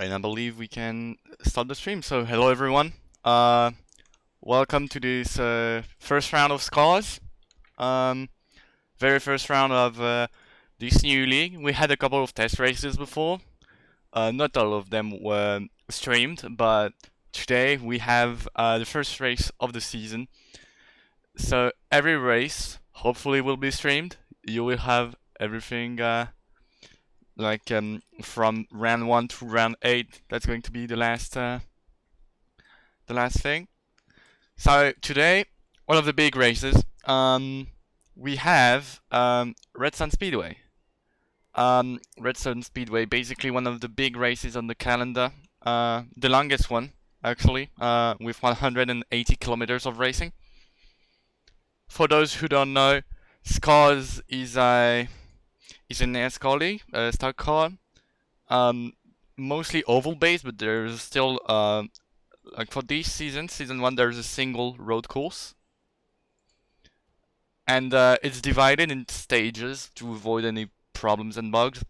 And I believe we can start the stream. So, hello everyone. Welcome to this first round of scores. Um, Very first round of this new league. We had a couple of test races before. Not all of them were streamed, but today we have the first race of the season. So every race hopefully will be streamed. You will have everything from round 1 to round 8. That's going to be the last thing. So today, one of the big races, we have Red Sun Speedway. Red Sun Speedway, basically one of the big races on the calendar, the longest one actually, with 180 kilometers of racing. For those who don't know, Scars is a NASCAR league, a stock car, mostly oval based, but there's still like for this season 1, there's a single road course, and it's divided in stages to avoid any problems and bugs.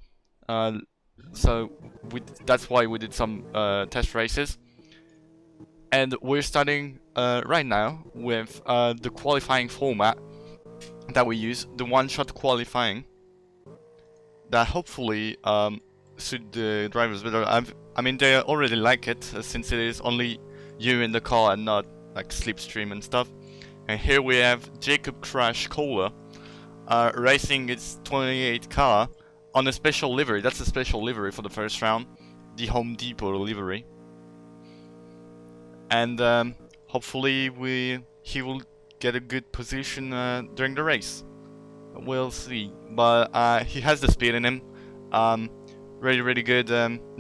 So that's why we did some test races, and we're starting right now with the qualifying format that we use, the one-shot qualifying, that hopefully suit the drivers better. I mean, they already like it since it is only you in the car and not like slipstream and stuff. And here we have Jacob Crash Kohler racing its 28 car on a special livery. That's a special livery for the first round, the Home Depot livery. And hopefully he will get a good position during the race. We'll see, but he has the speed in him. Really good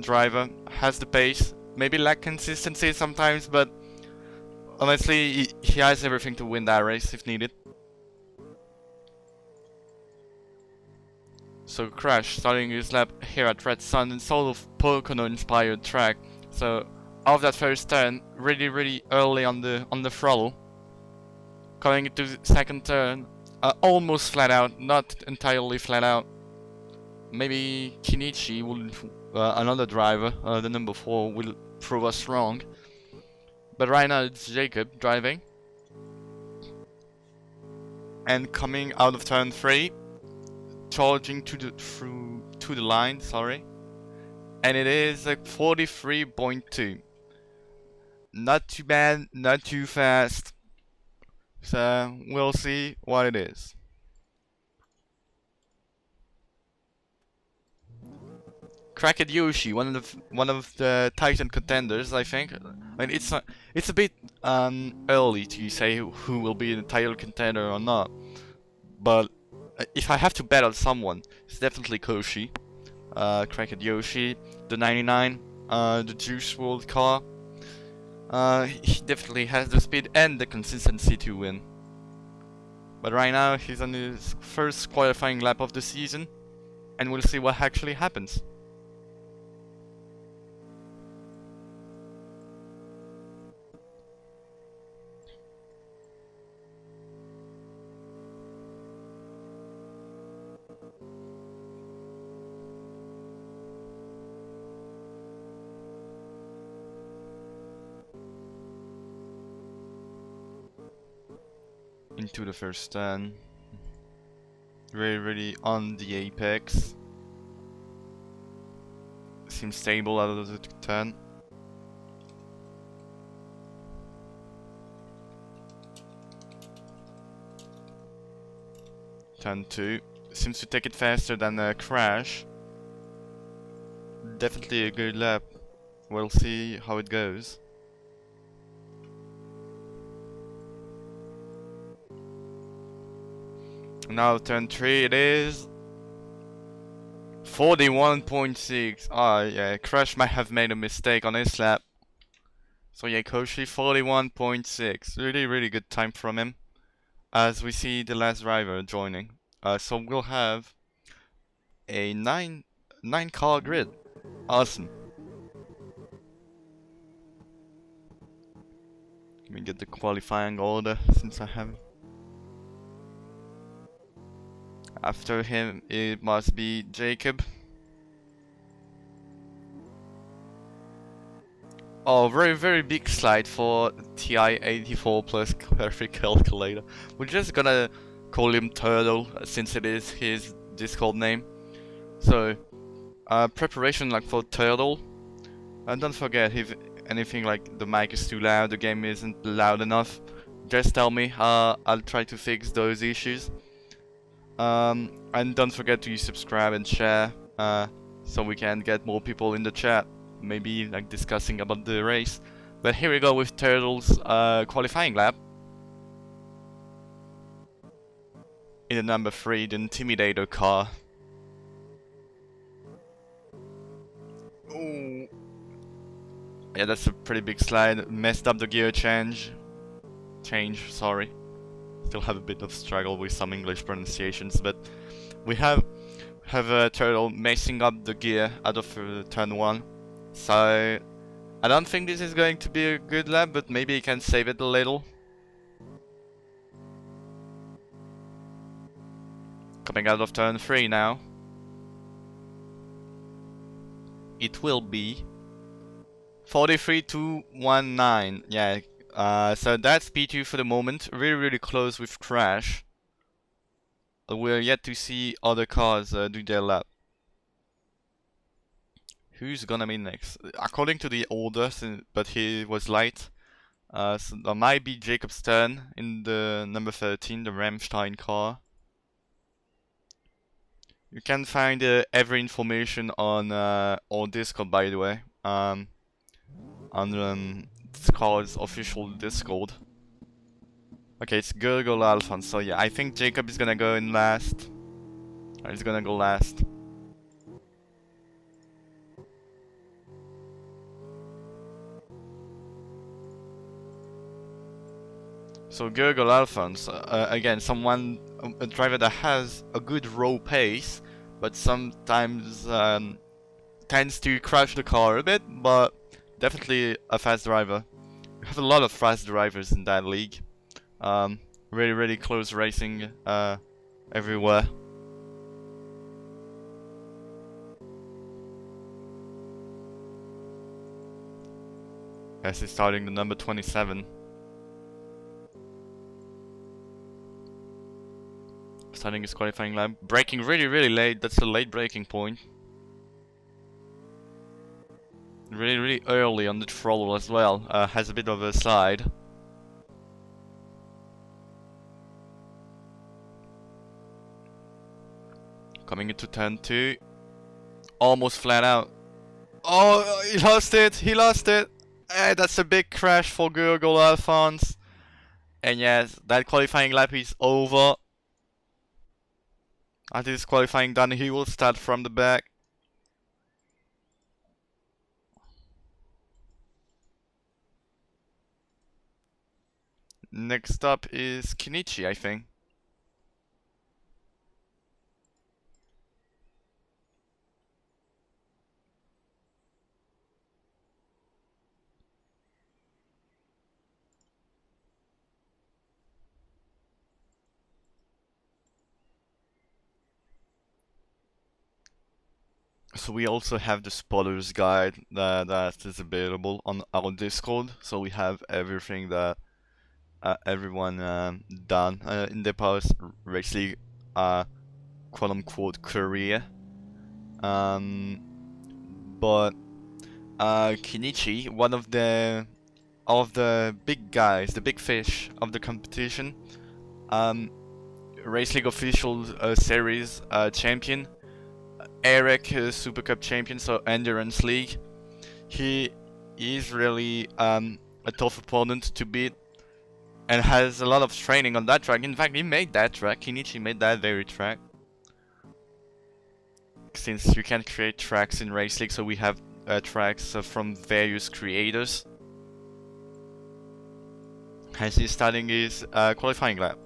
driver. Has the pace. Maybe lack consistency sometimes, but honestly, he has everything to win that race if needed. So Crash starting his lap here at Red Sun in sort of Pocono inspired track. So off that first turn, really early on the throttle. Coming into the second turn, almost flat out, not entirely flat out. Maybe Kinichi will, another driver, the number 4, will prove us wrong. But right now it's Jacob driving. And coming out of turn 3, charging to the line, sorry. And it is a 43.2. Not too bad, not too fast. So we'll see what it is. Cracked Yoshi, one of the Titan contenders, I think. I mean, it's a bit early to say who will be the title contender or not. But if I have to bet on someone, it's definitely Koshi. Cracked Yoshi, the 99, the Juice World car. He definitely has the speed and the consistency to win. But right now he's on his first qualifying lap of the season, and we'll see what actually happens. Into the first turn. Really on the apex. Seems stable out of the turn. Turn 2. Seems to take it faster than a Crash. Definitely a good lap. We'll see how it goes. Now turn 3 it is. 41.6. Ah, yeah, Crash might have made a mistake on his lap. So yeah, Koshi 41.6. Really good time from him. As we see the last driver joining. So we'll have a 9 car grid. Awesome. Let me get the qualifying order since I have. After him, it must be Jacob. Oh, very, very big slide for TI-84 plus perfect calculator. We're just gonna call him Turtle since it is his Discord name. So, preparation like for Turtle. And don't forget, if anything like the mic is too loud, the game isn't loud enough, just tell me. I'll try to fix those issues. And don't forget to subscribe and share, so we can get more people in the chat. Maybe like discussing about the race. But here we go with Turtle's qualifying lap. In the number 3, the Intimidator car. Ooh. Yeah, that's a pretty big slide. Messed up the gear change. Sorry. Still have a bit of struggle with some English pronunciations, but we have a Turtle messing up the gear out of turn 1. So I don't think this is going to be a good lap, but maybe he can save it a little. Coming out of turn 3 now. It will be 43.219. Yeah, so that's P2 for the moment. Really, really close with Crash. We're yet to see other cars do their lap. Who's gonna be next? According to the order, but he was late. So there might be Jacob Stern in the number 13, the Rammstein car. You can find every information on our Discord, by the way. On this car's official Discord. Okay, it's Gurgle Alphonse. So yeah, I think Jacob is gonna go in last. He's gonna go last. So Gurgle Alphonse, again, a driver that has a good raw pace, but sometimes tends to crash the car a bit, but definitely a fast driver. We have a lot of fast drivers in that league. Really, really close racing everywhere. As he's starting the number 27. Starting his qualifying lap. Braking really, really late. That's a late braking point. Really, really early on the throttle as well. Has a bit of a slide. Coming into turn 2. Almost flat out. Oh, he lost it! He lost it! That's a big crash for Gurgle Alphonse. And yes, that qualifying lap is over. After this qualifying done, he will start from the back. Next up is Kenichi, I think. So we also have the spoilers guide that is available on our Discord. So we have everything that everyone done in the past race league quote unquote career. But Kenichi, one of the big guys, the big fish of the competition, race league official series champion. Eric, Super Cup champion, so Endurance League. He is really a tough opponent to beat and has a lot of training on that track. In fact, he made that track. Kenichi made that very track. Since you can create tracks in Race League, so we have tracks from various creators. As he's starting his qualifying lap.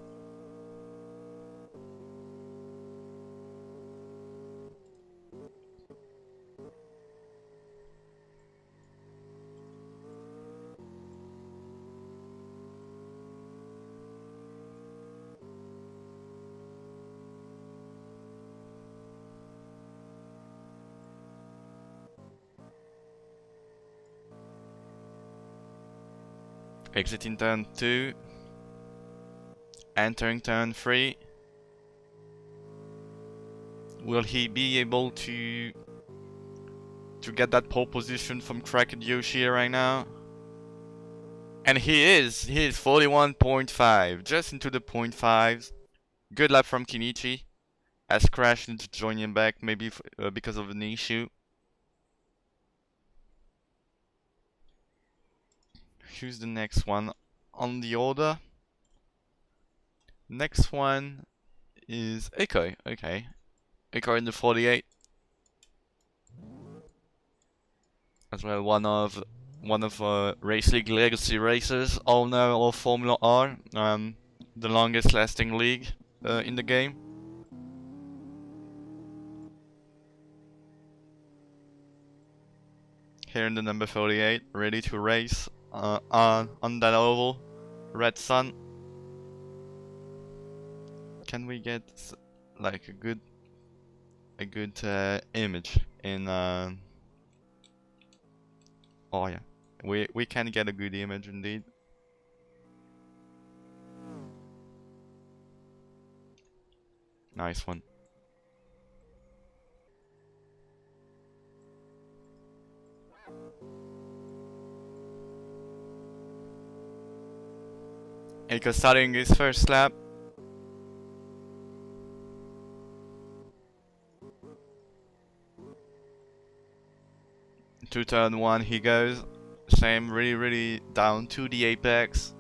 Exiting turn 2. Entering turn 3. Will he be able to get that pole position from Cracked Yoshi right now? And he is 41.5, just into the .5s. Good lap from Kinichi. Has crashed into joining back, maybe because of an issue. Who's the next one on the order? Next one is Echo. Okay, Echo in the 48. As well, one of Race League Legacy racers, owner of Formula R, the longest lasting league in the game. Here in the number 48, ready to race on that oval, Red Sun. Can we get like a good image in? Oh yeah, we can get a good image indeed. Nice one. Eiko starting his first lap. To turn 1 he goes. Same, really down to the apex.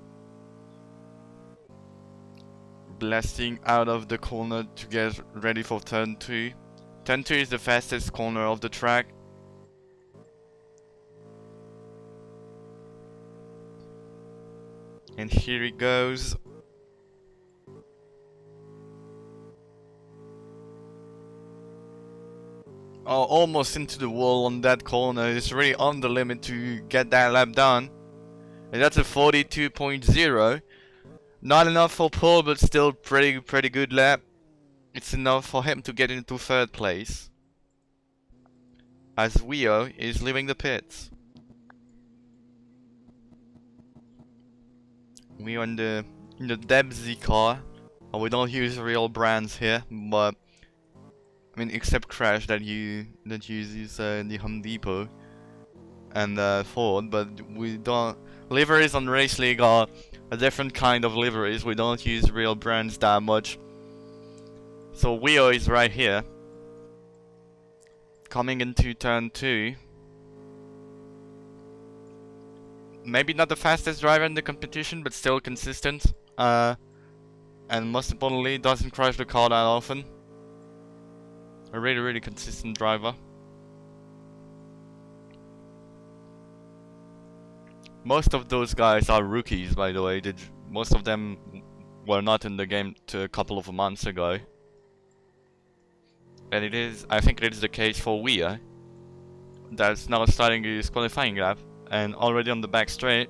Blasting out of the corner to get ready for turn 2. Turn 2 is the fastest corner of the track. And here he goes. Oh, almost into the wall on that corner. It's really on the limit to get that lap done. And that's a 42.0. Not enough for pole, but still pretty good lap. It's enough for him to get into 3rd place. As Wio is leaving the pits. We are in the Debsy car. We don't use real brands here, but I mean, except Crash that uses the Home Depot and Ford, but we don't. Liveries on Race League are a different kind of liveries. We don't use real brands that much. So Wio is right here, coming into turn 2. Maybe not the fastest driver in the competition, but still consistent. And most importantly, doesn't crash the car that often. A really consistent driver. Most of those guys are rookies, by the way. Most of them were not in the game a couple of months ago. And I think it is the case for Wia. That's now starting his qualifying lap. And already on the back straight.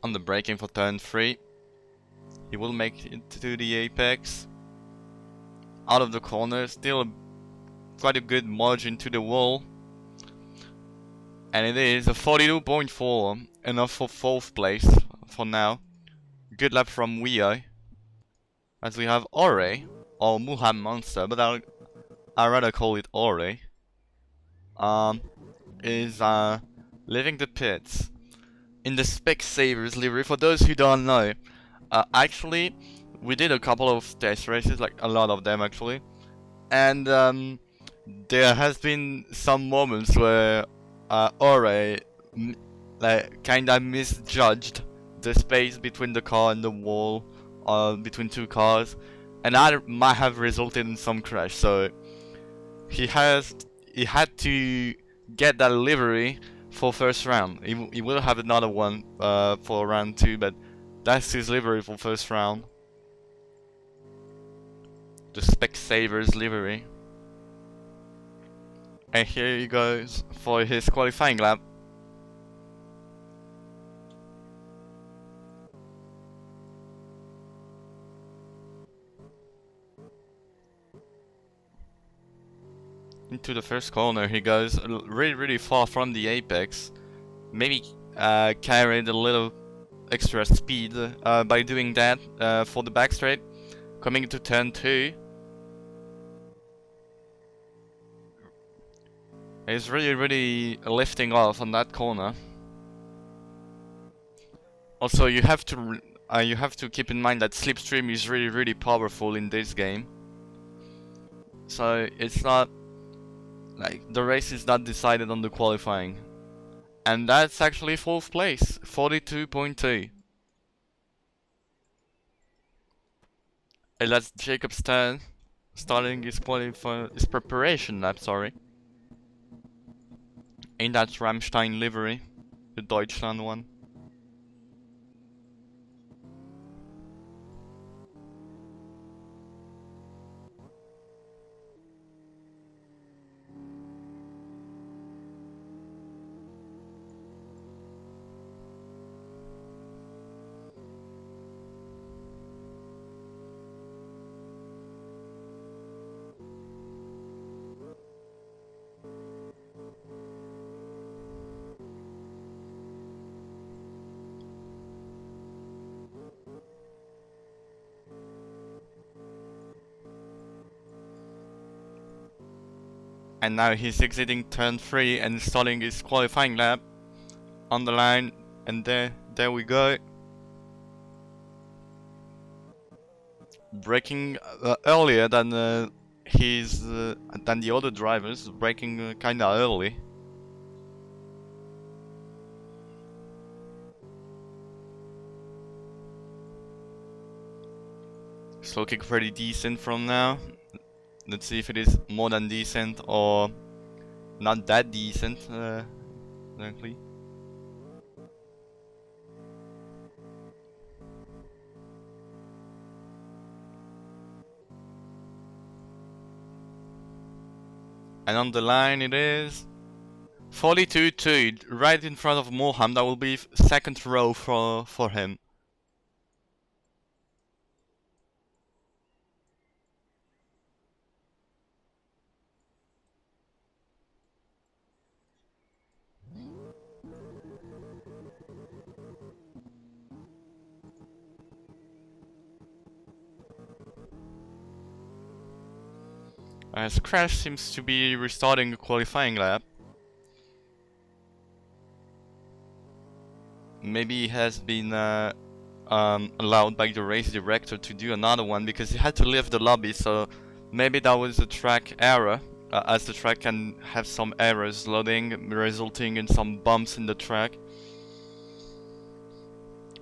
On the braking for turn 3. He will make it to the apex. Out of the corner, still quite a good margin to the wall. And it is a 42.4, enough for 4th place for now. Good lap from Wio. As we have Ore, or Muhan Monster, but I'd rather call it Ore. Is leaving the pits in the Specsavers livery. For those who don't know, actually, we did a couple of test races, like a lot of them actually. And there has been some moments where Ore like kinda misjudged the space between the car and the wall, between 2 cars, and that might have resulted in some crash. So he had to get that livery for 1st round. He will have another one for round 2, but that's his livery for 1st round. The Specsavers livery. And here he goes for his qualifying lap. into the first corner. He goes really far from the apex. Maybe carried a little extra speed by doing that for the back straight. Coming into turn 2. He's really lifting off on that corner. Also, you have to keep in mind that slipstream is really powerful in this game. So it's not like the race is not decided on the qualifying. And that's actually 4th place, 42.2. And that's Jacob's turn, starting his preparation lap, sorry. In that Rammstein livery, the Deutschland one. And now he's exiting turn 3 and starting his qualifying lap on the line, and there we go. Braking earlier than than the other drivers, braking kinda early. It's looking pretty decent from now. Let's see if it is more than decent or not that decent, exactly. And on the line it is 42.2, right in front of Moham. That will be second row for him. As Crash seems to be restarting the qualifying lap. Maybe he has been allowed by the race director to do another one because he had to leave the lobby, so maybe that was a track error, as the track can have some errors loading, resulting in some bumps in the track.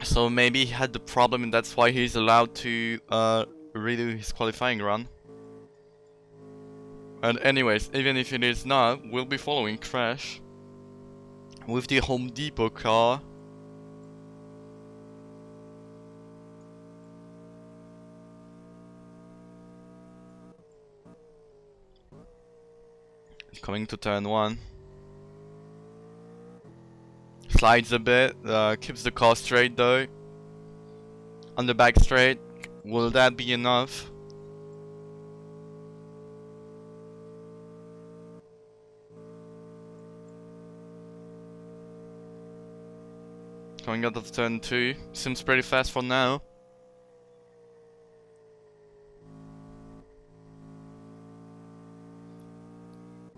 So maybe he had the problem and that's why he's allowed to redo his qualifying run. And anyways, even if it is not, we'll be following Crash with the Home Depot car. Coming to turn 1. Slides a bit, keeps the car straight though. On the back straight, will that be enough? Coming out of turn 2, seems pretty fast for now.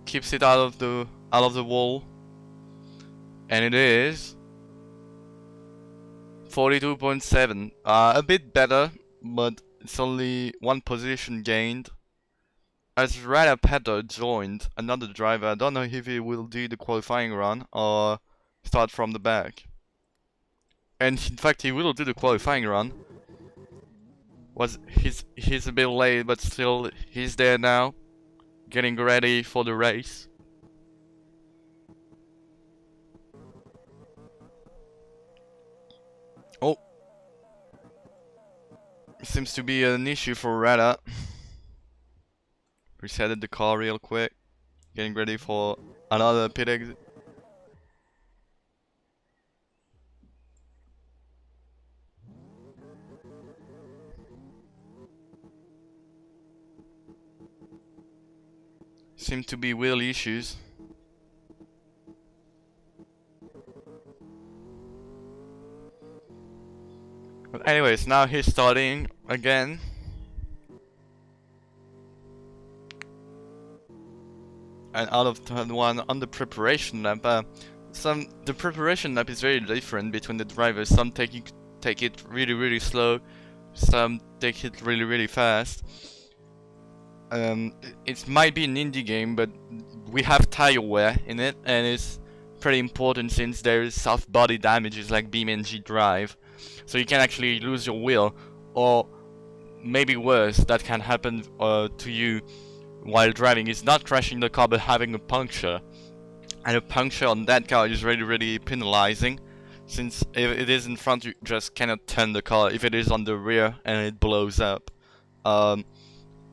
Keeps it out of the wall. And it is 42.7. A bit better, but it's only 1 position gained. As Rada Petter joined another driver, I don't know if he will do the qualifying run or start from the back. And in fact he will do the qualifying run. He's a bit late, but still he's there now, getting ready for the race. Oh, seems to be an issue for Rada. Resetted the car real quick, getting ready for another pit exit. seem to be wheel issues. But anyways, now he's starting again. And out of turn 1 on the preparation lap, the preparation lap is very different between the drivers. Some take it really slow, some take it really fast. It might be an indie game, but we have tire wear in it, and it's pretty important since there is soft body damages like BeamNG drive, so you can actually lose your wheel, or maybe worse, that can happen to you while driving is not crashing the car but having a puncture. And a puncture on that car is really penalizing, since if it is in front you just cannot turn the car. If it is on the rear and it blows up on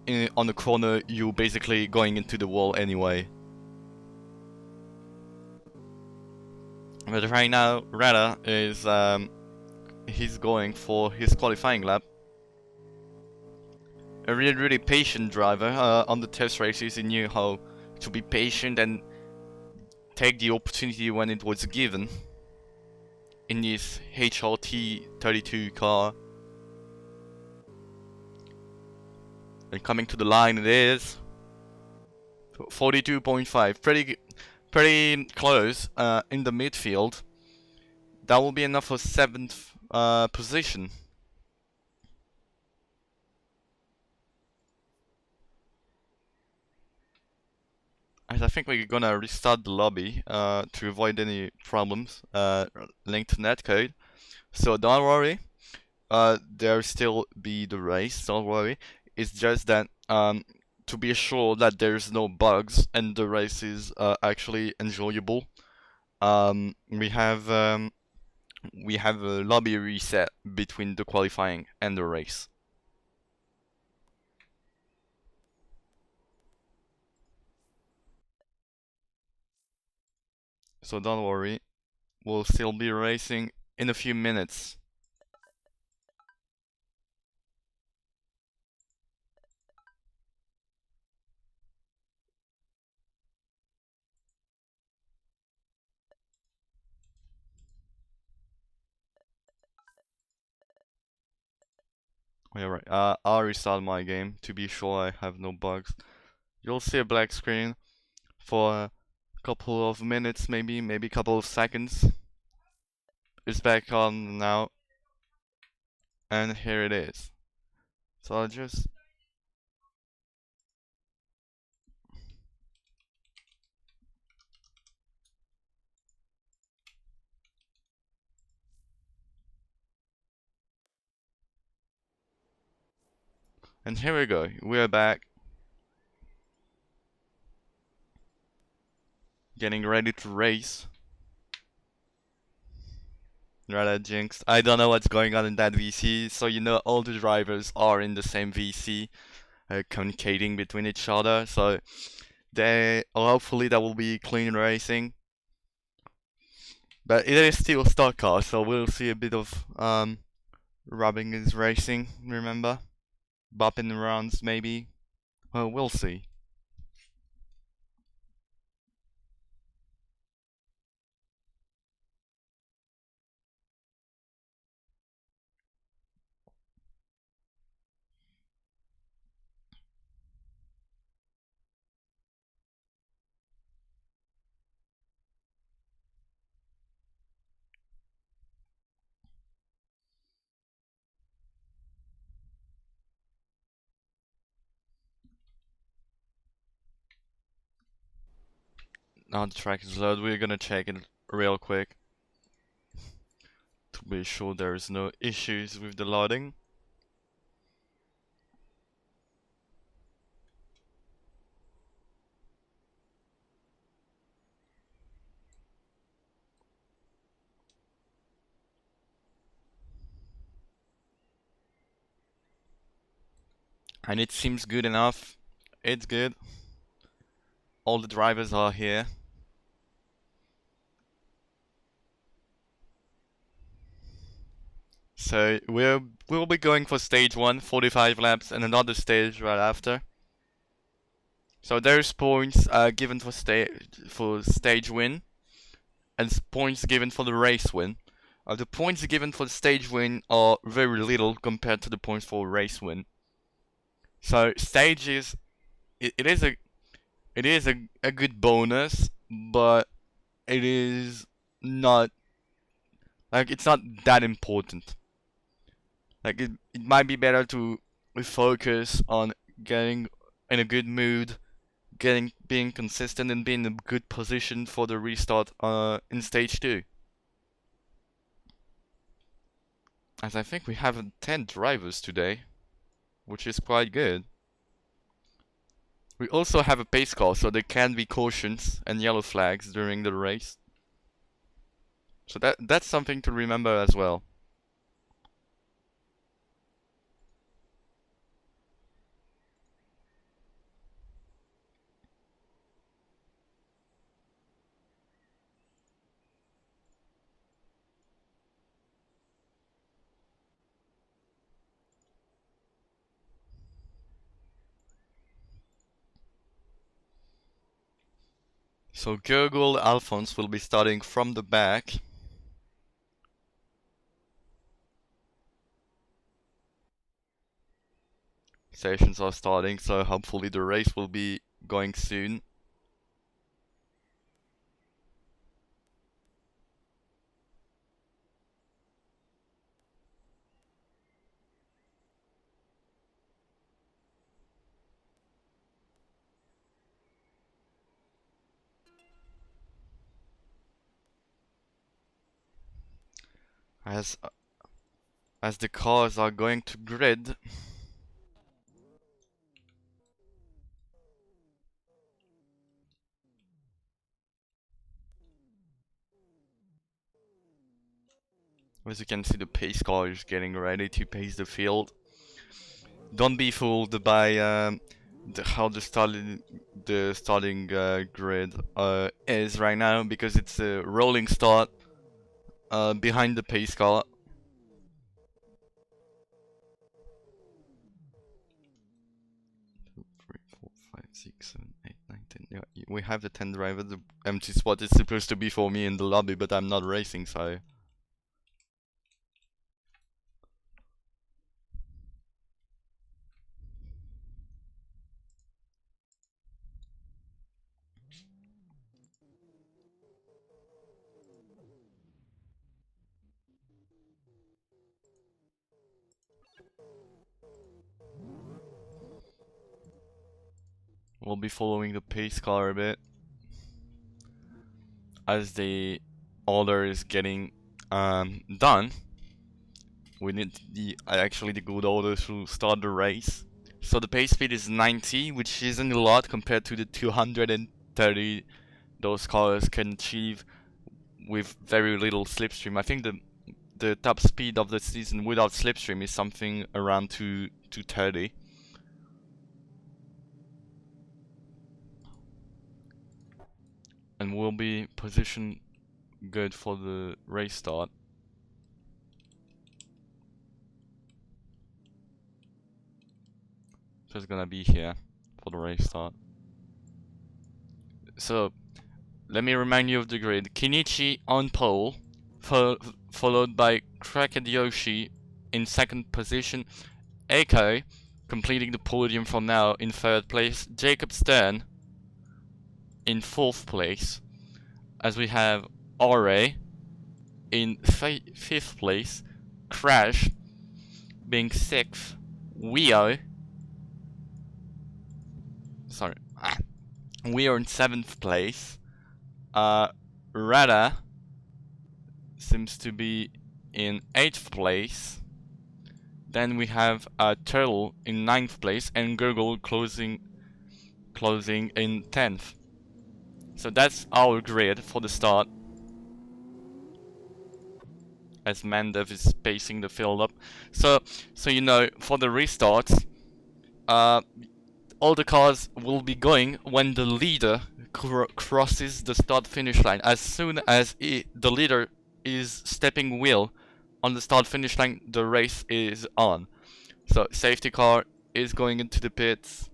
the corner, you're basically going into the wall anyway. But right now Rada is he's going for his qualifying lap. A really patient driver. On the test races he knew how to be patient and take the opportunity when it was given in his HRT 32 car. And coming to the line it is 42.5, pretty close in the midfield. That will be enough for 7th position. I think we're gonna restart the lobby to avoid any problems linked to netcode. So don't worry, there'll still be the race, don't worry. It's just that to be sure that there's no bugs and the race is actually enjoyable, we have a lobby reset between the qualifying and the race. So don't worry, we'll still be racing in a few minutes. Yeah, right. I'll restart my game to be sure I have no bugs. You'll see a black screen for a couple of minutes, maybe a couple of seconds. It's back on now, and here it is. So I'll just and here we go. We're back, getting ready to race. Rather jinxed. I don't know what's going on in that VC, so you know all the drivers are in the same VC, communicating between each other. So hopefully that will be clean racing. But it is still stock car, so we'll see a bit of rubbing his racing. Remember, bopping around maybe. Well, we'll see. Now the track is loaded. We're gonna check it real quick to be sure there's no issues with the loading. And it seems good enough. It's good. All the drivers are here. So we'll be going for stage 1, 45 laps, and another stage right after. So there's points given for stage win, and points given for the race win. The points given for the stage win are very little compared to the points for race win. So stages, it is a good bonus, but it is not like it's not that important. Like it might be better to focus on getting in a good mood, being consistent, and being in a good position for the restart in stage 2. As I think we have 10 drivers today, which is quite good. We also have a pace car, so there can be cautions and yellow flags during the race. So that's something to remember as well. So Gurgle Alphonse will be starting from the back. Sessions are starting, so hopefully the race will be going soon. As the cars are going to grid, as you can see, the pace car is getting ready to pace the field. Don't be fooled by how the starting grid is right now, because it's a rolling start behind the pace car. Two, 3, 4, 5, 6, 7, 8, 9, 10. Yeah, we have the 10 driver. The empty spot is supposed to be for me in the lobby, but I'm not racing, so. We'll be following the pace car a bit as the order is getting done. We need actually the good order to start the race. So the pace speed is 90, which isn't a lot compared to the 230 those cars can achieve with very little slipstream. I think the top speed of the season without slipstream is something around 230. And we'll be positioned good for the race start. Just gonna be here for the race start. So let me remind you of the grid. Kinichi on pole, followed by Cracked Yoshi in second position. Eiko completing the podium for now in third place. Jacob Stern in fourth place. As we have Ore in fifth place. Crash being sixth. We are in seventh place. Rada seems to be in 8th place. Then we have Turtle in 9th place and Gurgle closing in 10th. So that's our grid for the start. As Mandev is pacing the field up. So you know, for the restarts, all the cars will be going when the leader crosses the start-finish line. As soon as the leader is stepping wheel on the start-finish line, the race is on. So safety car is going into the pits.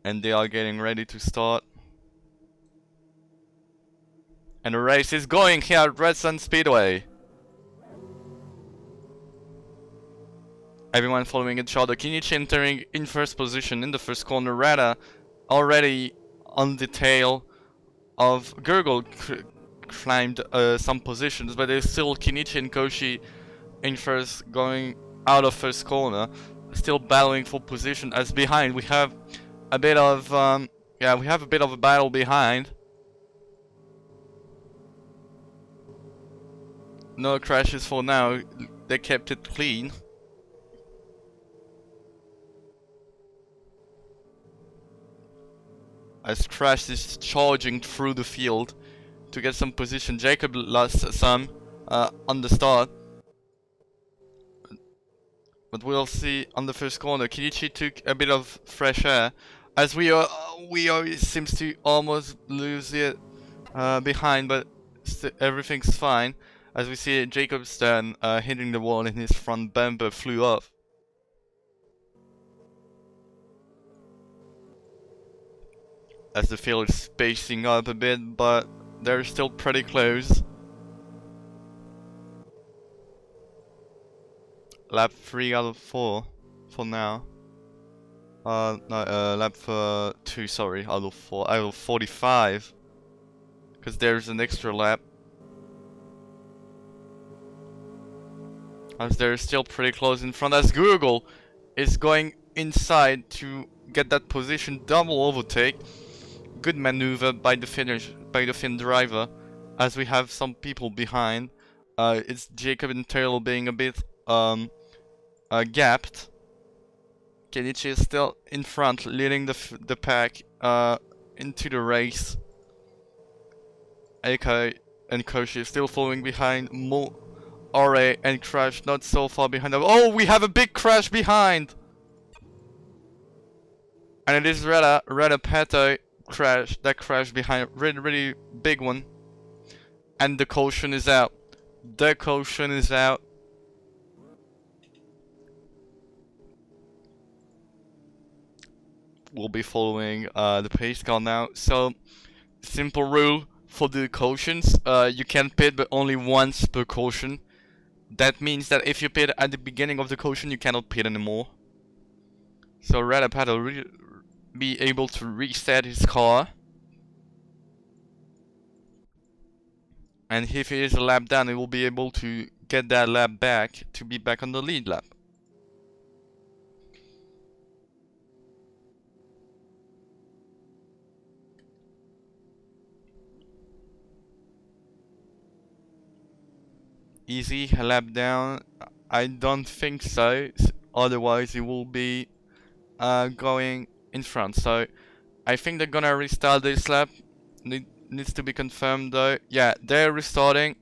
And they are getting ready to start. And the race is going here at Sun Speedway. Everyone following each other. Kinichi entering in first position in the first corner. Rada already on the tail of Gurgle, climbed some positions, but there's still Kinichi and Koshi in first, going out of first corner, still battling for position. As behind we have a bit of we have a bit of a battle behind. No crashes for now. They kept it clean. As Crash is charging through the field to get some position. Jacob lost some on the start. But we'll see on the first corner. Kinichi took a bit of fresh air. As we are seems to almost lose it behind, but everything's fine. As we see Jacob's turn hitting the wall and his front bumper flew off. As the field is spacing up a bit, but they're still pretty close. Lap 3 out of 4 for now. No, lap 2, sorry, out of 4, out of 45. Because there's an extra lap. As they're still pretty close in front, as Google is going inside to get that position, double overtake. Good maneuver by the Finn driver, as we have some people behind. It's Jacob and Taylor being a bit gapped. Kenichi is still in front, leading the pack into the race. Eiko and Koshi still following behind. Ore and Crash not so far behind them. Oh, we have a big crash behind! And it is Reda Pato crash, that crash behind, really big one. And the caution is out. The caution is out. We'll be following the pace car now. So, simple rule for the cautions. You can pit, but only once per caution. That means that if you pit at the beginning of the caution, you cannot pit anymore. So Radapat will be able to reset his car. And if he is a lap down, he will be able to get that lap back to be back on the lead lap. Easy, a lap down? I don't think so. Otherwise, he will be going in front. So I think they're gonna restart this lap. Needs to be confirmed though. Yeah, they're restarting.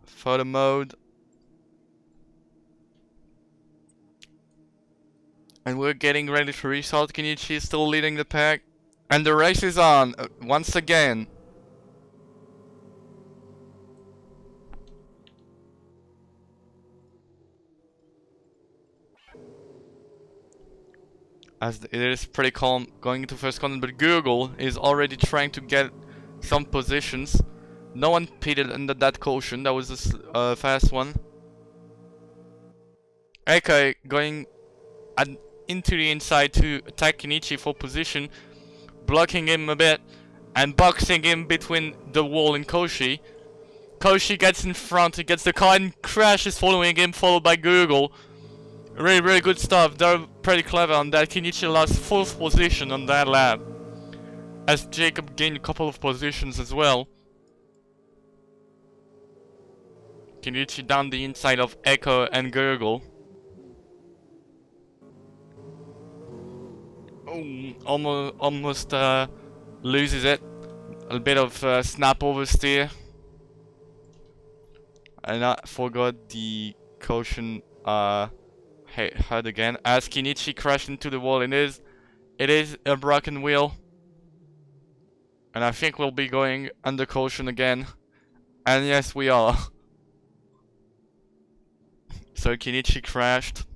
Photo mode. And we're getting ready to restart. Kenichi is still leading the pack. And the race is on once again. As it is pretty calm going into first corner, but Google is already trying to get some positions. No one pitted under that caution, that was a fast one. Eiko going into the inside to attack Kenichi for position, blocking him a bit and boxing him between the wall and Koshi. Koshi gets in front, he gets the car and crashes following him, followed by Google. Really good stuff. They're pretty clever on that. Kenichi lost 4th position on that lap, as Jacob gained a couple of positions as well. Kenichi down the inside of Echo and Gurgle. Oh, almost loses it. A bit of snap oversteer. And I forgot the caution heard again, as Kenichi crashed into the wall. It is a broken wheel, and I think we'll be going under caution again. And yes, we are. So Kenichi crashed.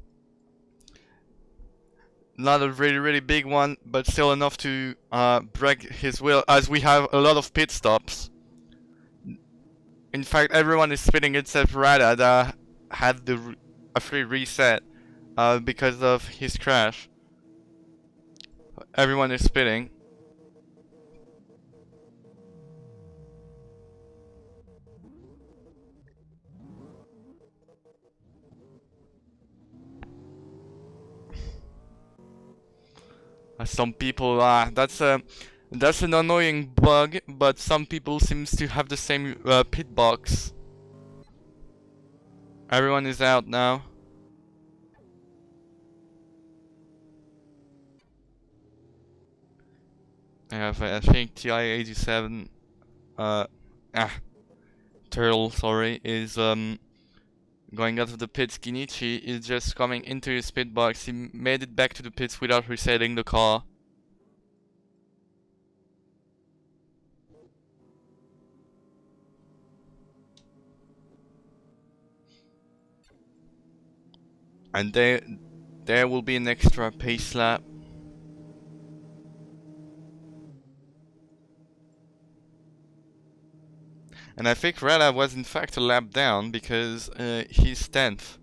Not a really big one, but still enough to break his will, as we have a lot of pit stops. In fact, everyone is spinning except Rada that had a free reset because of his crash. Everyone is spinning. Some people, that's an annoying bug, but some people seems to have the same pit box. Everyone is out now. I have, I think, TI-87, uh, Turtle, sorry, is, going out of the pits. Kinichi is just coming into his pit box. He made it back to the pits without resetting the car. And there will be an extra pace lap. And I think Rada was in fact a lap down because he's 10th.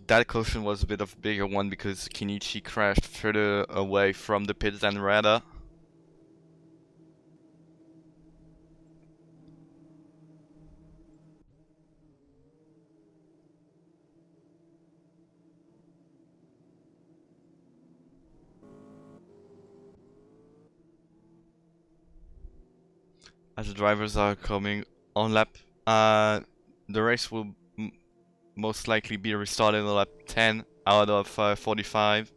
That caution was a bit of a bigger one because Kinichi crashed further away from the pits than Rada. As the drivers are coming on lap, the race will most likely be restarted on lap 10 out of 45.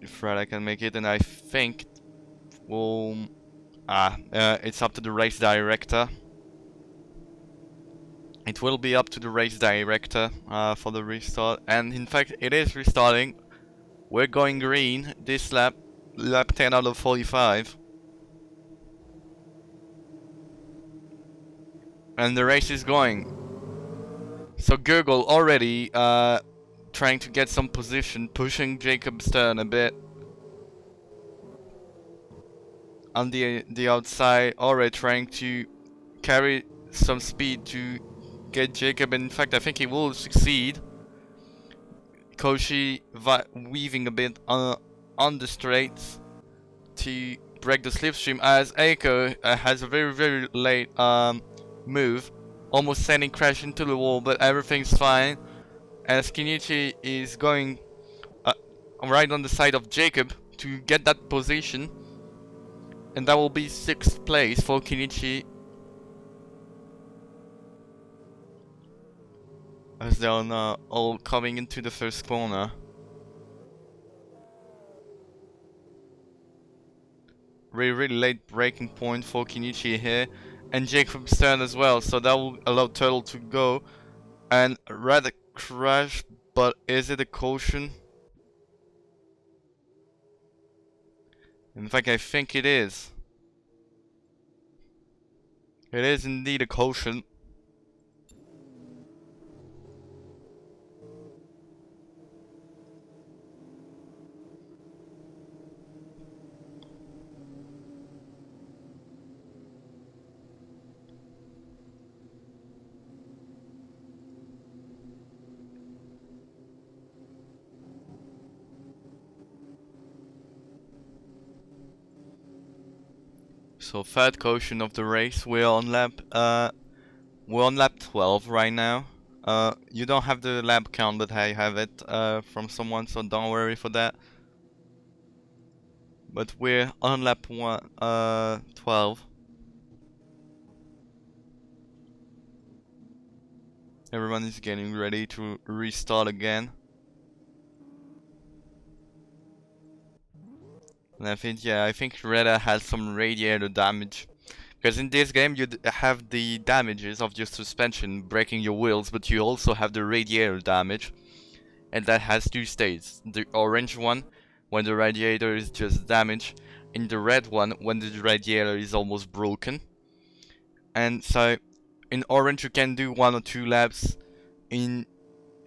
If Rada can make it, and I think we'll... it's up to the race director. It will be up to the race director for the restart, and in fact it is restarting. We're going green this lap, lap 10 out of 45. And the race is going. So Gurgle already trying to get some position, pushing Jacob Stern a bit. On the outside, already trying to carry some speed to get Jacob. In fact, I think he will succeed. Koshi weaving a bit on the straights to break the slipstream, as Eiko has a very late move, almost sending Crash into the wall, but everything's fine. As Kinichi is going right on the side of Jacob to get that position, and that will be 6th place for Kinichi. As they're now all coming into the first corner. Really late braking point for Kinichi here, and Jacob Stern as well, so that will allow Turtle to go and rather crash, but is it a caution? In fact, I think it is. It is indeed a caution. So third caution of the race. We're on lap 12 right now. You don't have the lap count, but I have it from someone, so don't worry for that. But we're on lap 12. Everyone is getting ready to restart again. And I think Reda has some radiator damage. Because in this game you have the damages of your suspension breaking your wheels, but you also have the radiator damage. And that has two states. The orange one, when the radiator is just damaged, and the red one, when the radiator is almost broken. And so, in orange you can do 1 or 2 laps. In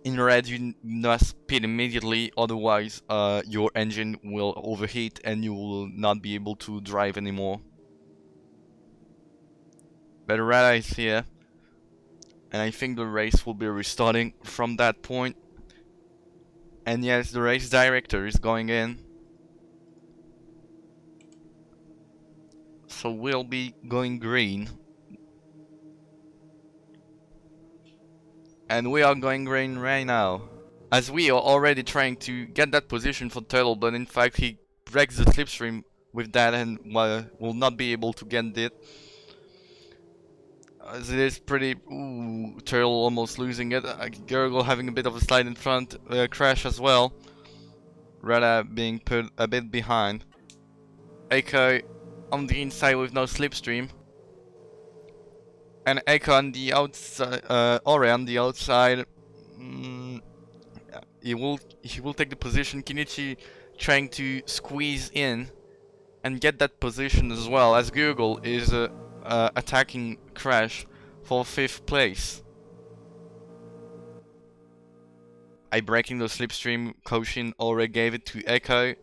red you must speed immediately, otherwise your engine will overheat and you will not be able to drive anymore. But red is here, and I think the race will be restarting from that point. And yes, the race director is going in. So we'll be going green. And we are going green right now. As we are already trying to get that position for Turtle, but in fact he breaks the slipstream with that and will not be able to get it. As it is pretty... Ooh, Turtle almost losing it. Gurgle having a bit of a slide in front. Crash as well. Rada being put a bit behind. Echo on the inside with no slipstream. And Echo on the outside, Ore on the outside. He will take the position. Kinichi trying to squeeze in and get that position as well, as Google is attacking Crash for 5th place. I breaking the slipstream. Koshin already gave it to Echo.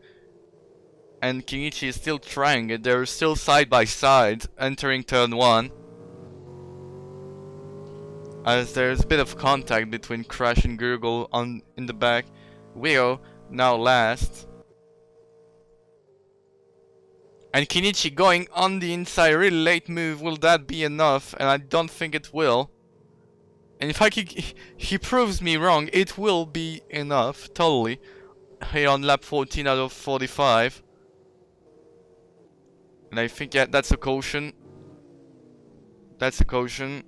And Kinichi is still trying it. They're still side by side entering turn 1. As there's a bit of contact between Crash and Gurgle in the back. Wheel now last. And Kinichi going on the inside, really late move. Will that be enough? And I don't think it will. And in fact, he proves me wrong. It will be enough, totally. Here on lap 14 out of 45. And I think, yeah, that's a caution. That's a caution.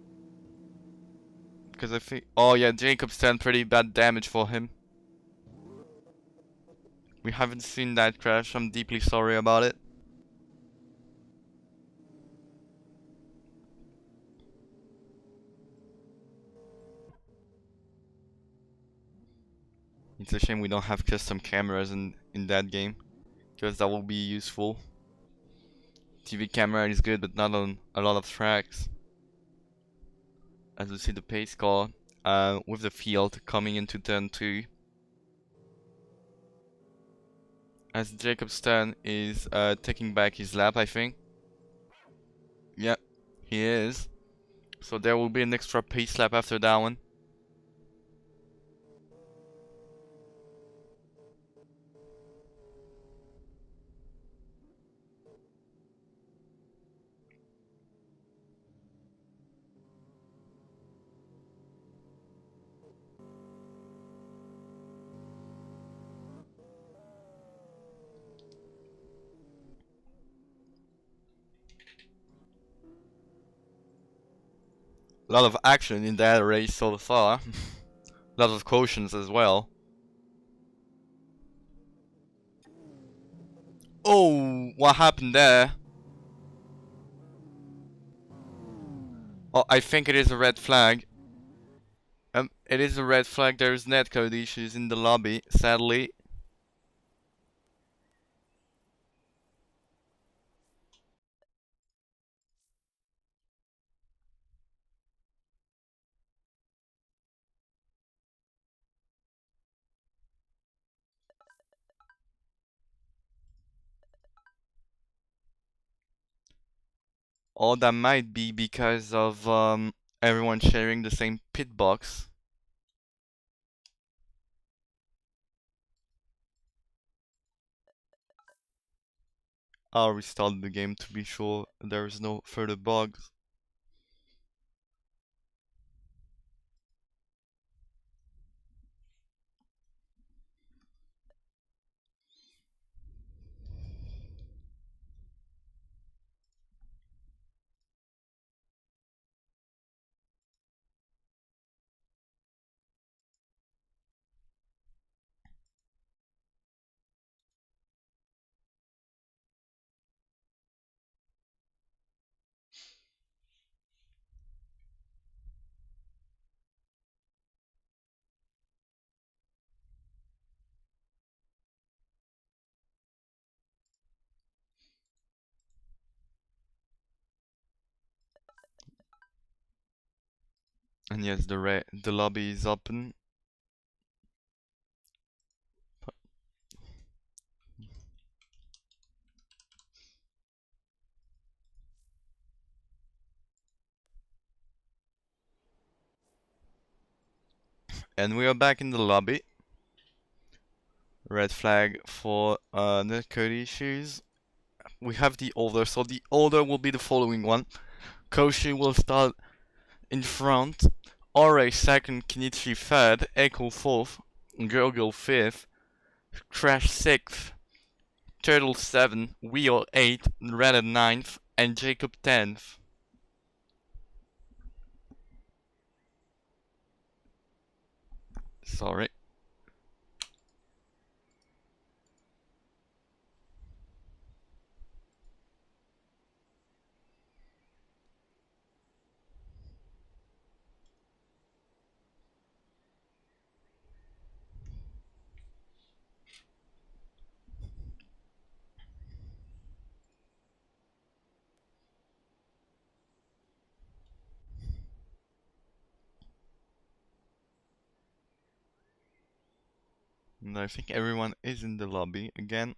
Because I think... Oh yeah, Jacob's done pretty bad damage for him. We haven't seen that crash. I'm deeply sorry about it. It's a shame we don't have custom cameras in that game. Because that will be useful. TV camera is good, but not on a lot of tracks. As you see the pace car with the field coming into turn 2. As Jacob Stern is taking back his lap, I think. Yep, he is. So there will be an extra pace lap after that one. A lot of action in that race so far. A lot of cautions as well. Oh, what happened there? Oh, I think it is a red flag. It is a red flag. There's netcode issues in the lobby, sadly. Or that might be because of everyone sharing the same pit box. I'll restart the game to be sure there is no further bugs. And yes, the lobby is open. And we are back in the lobby. Red flag for netcode issues. We have the order, so the order will be the following one. Koshi will start in front, Ore second, Kenichi third, Echo fourth, Gurgle fifth, Crash sixth, Turtle 7, Wheel 8, Red ninth, and Jacob 10th. Sorry. And I think everyone is in the lobby again.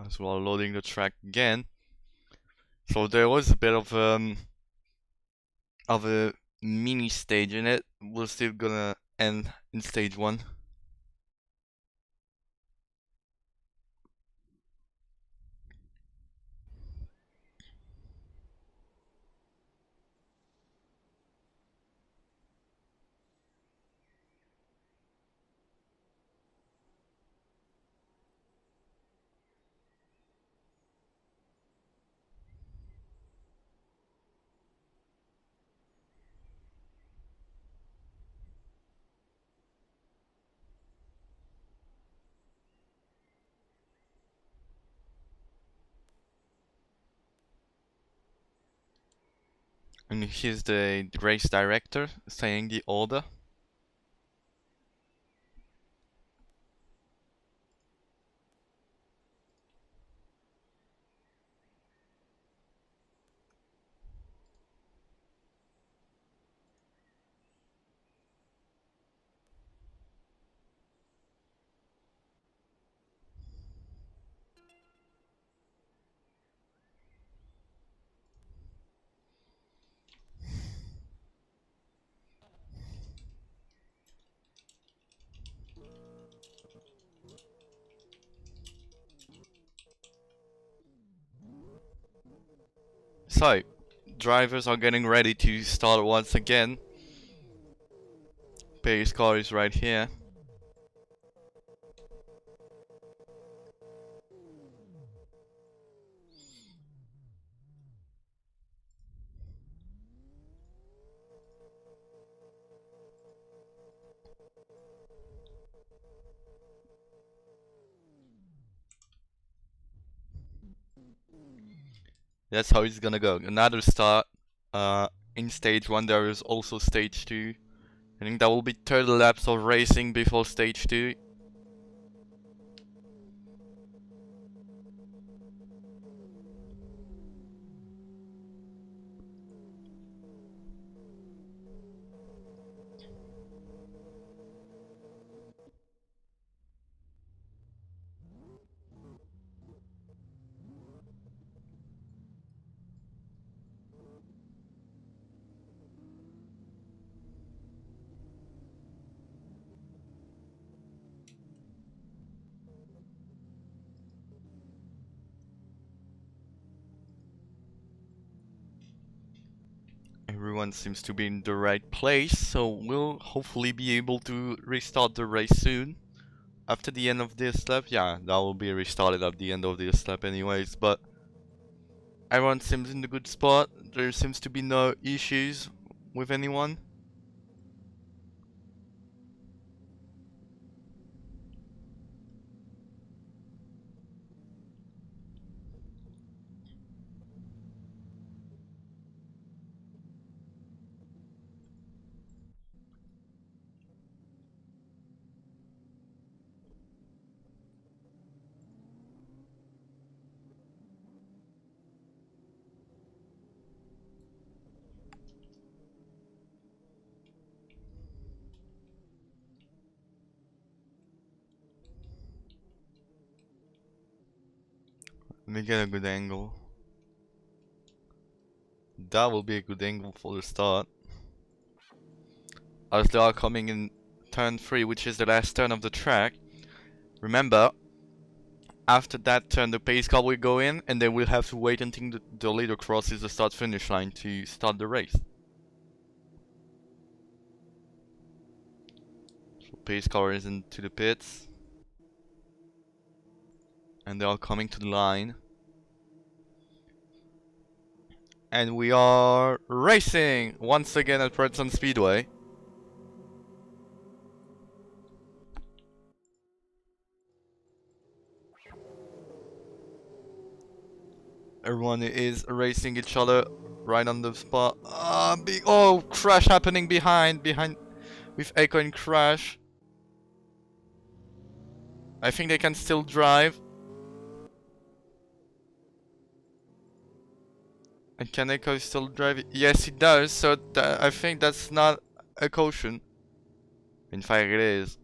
As well, loading the track again. So there was a bit of a mini stage in it. We're still gonna end in stage 1. And here's the race director saying the order. So, drivers are getting ready to start once again. Pace car is right here. That's how it's gonna go. Another start in stage 1. There is also stage 2. I think that will be 30 laps of racing before stage 2. Everyone seems to be in the right place, so we'll hopefully be able to restart the race soon. after the end of this lap, yeah, that will be restarted at the end of this lap anyways, but everyone seems in a good spot. There seems to be no issues with anyone. Let me get a good angle. That will be a good angle for the start. As they are coming in turn 3, which is the last turn of the track. Remember, after that turn the pace car will go in and they will have to wait until the leader crosses the start finish line to start the race. So pace car is into the pits. And they are coming to the line. And we are racing once again at Sun Speedway. Everyone is racing each other right on the spot. Oh, crash happening behind with Echo and Crash. I think they can still drive. And can Echo still drive? Yes, it does. So I think that's not a caution. In fact, it is.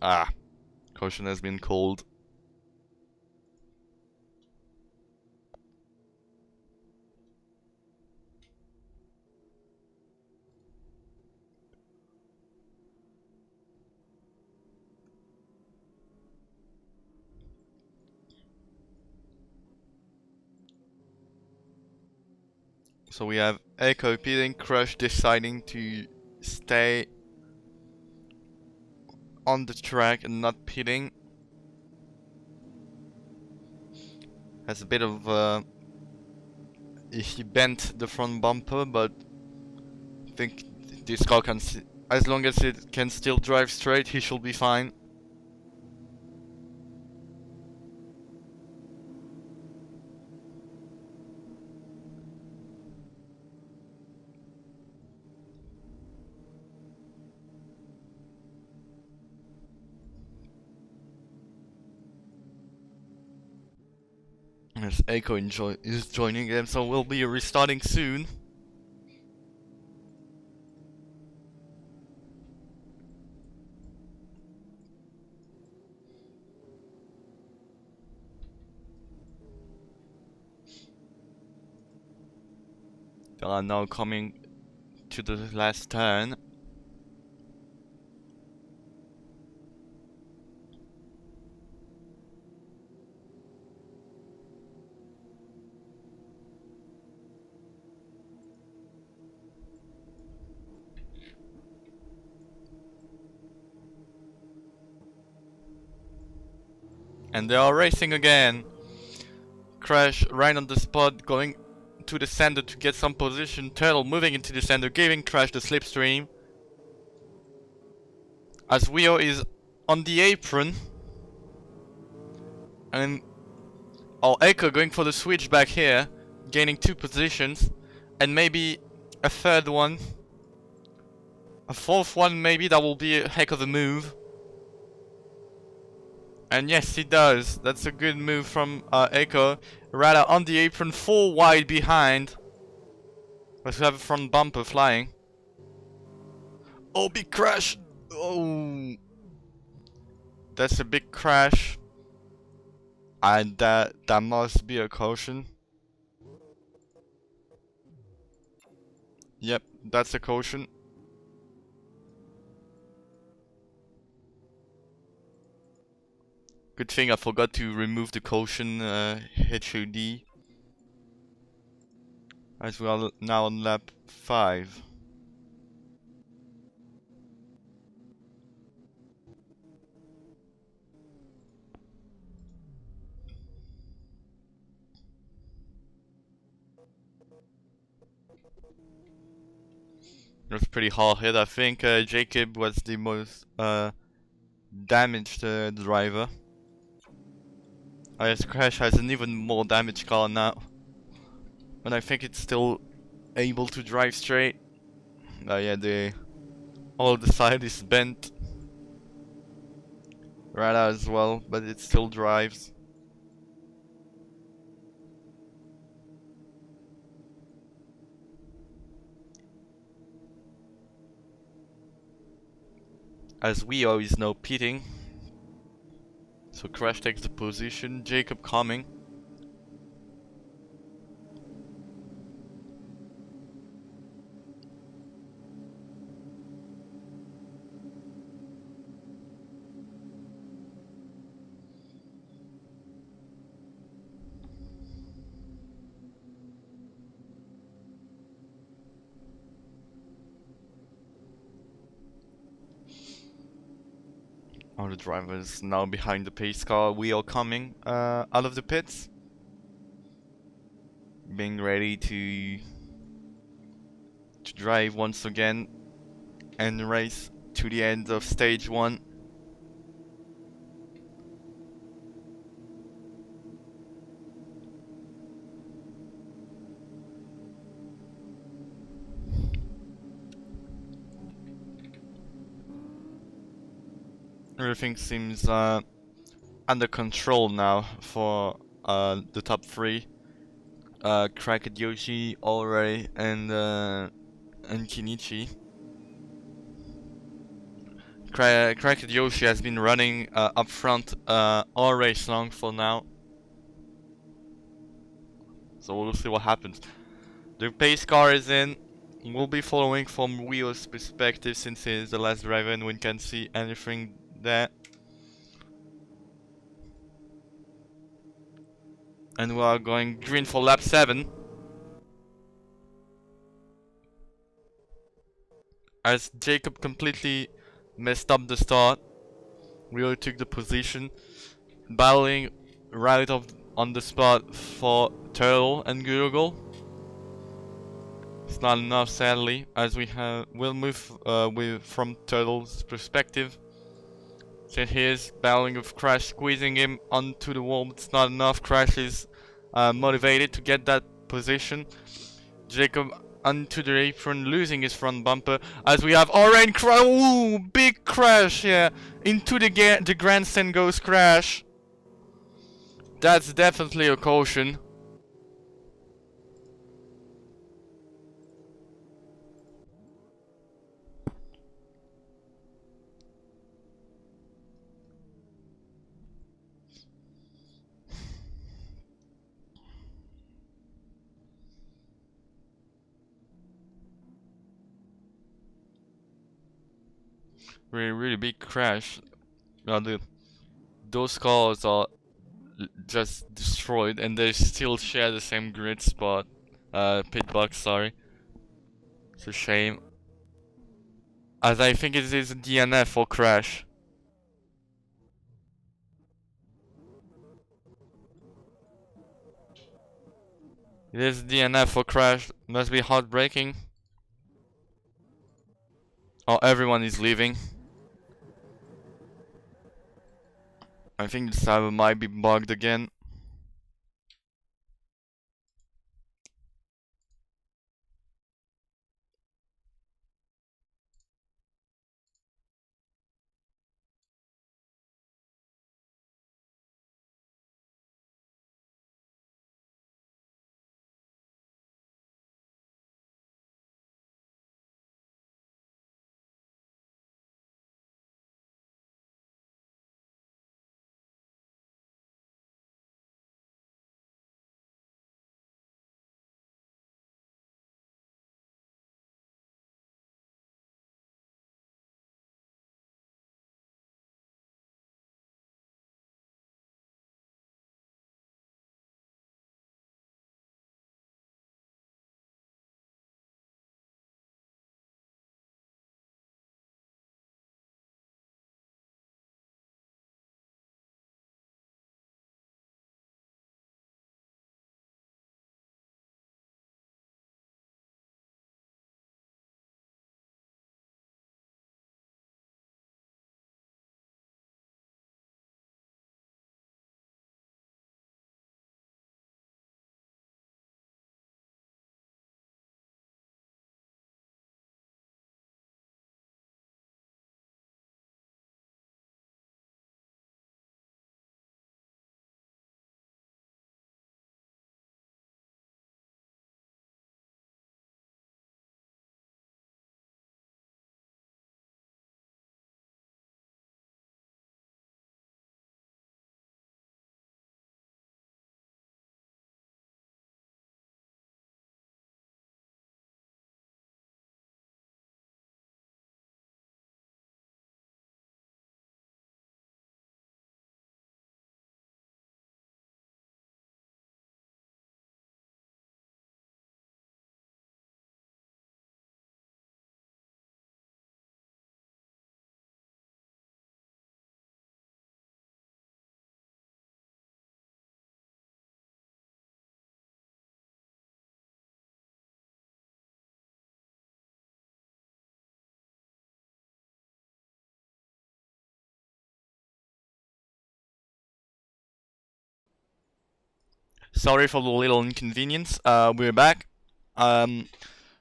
Caution has been called. So we have Echo pitting, Crash deciding to stay on the track and not pitting. Has a bit of he bent the front bumper, but I think this car can, as long as it can still drive straight, he should be fine. Yes, Echo is joining them, so we'll be restarting soon. They are now coming to the last turn. And they are racing again. Crash right on the spot, going to the center to get some position. Turtle moving into the center, giving Crash the slipstream. As Wio is on the apron. And Echo going for the switch back here, gaining 2 positions. And maybe a third one. A fourth one maybe, that will be a heck of a move. And yes, he does. That's a good move from Echo. Rather on the apron, 4 wide behind. Let's have a front bumper flying. Oh, big crash! Oh, that's a big crash. And that must be a caution. Yep, that's a caution. Good thing I forgot to remove the caution HOD. As we are now on lap 5. It was pretty hard hit. I think Jacob was the most damaged driver. I guess Crash has an even more damaged car now. But I think it's still able to drive straight. Yeah, all the side is bent. Rada as well, but it still drives. As we always know, pitting. So Crash takes the position, Jacob coming. All the drivers now behind the pace car. We are coming out of the pits. Being ready to drive once again and race to the end of stage 1. Everything seems under control now for the top 3. Cracked Yoshi, Allray, and Kinichi. Cracked Yoshi has been running up front all race long for now. So we'll see what happens. The pace car is in. We'll be following from Rio's perspective since he's the last driver and we can't see anything there. And we are going green for lap 7. As Jacob completely messed up the start, Rio took the position, battling right on the spot for Turtle and Google. It's not enough, sadly, as we'll move from Turtle's perspective. So here's battling with Crash, squeezing him onto the wall. It's not enough. Crash is motivated to get that position. Jacob onto the apron, losing his front bumper. As we have Orange Crash. Ooh, big crash, yeah. Into the grandstand goes Crash. That's definitely a caution. Really big crash. Those cars are just destroyed and they still share the same grid spot. Pit box, sorry. It's a shame. As I think it is a DNF for Crash. It is DNF for Crash. Must be heartbreaking. Oh, everyone is leaving. I think the server might be bugged again. Sorry for the little inconvenience. We're back. Um,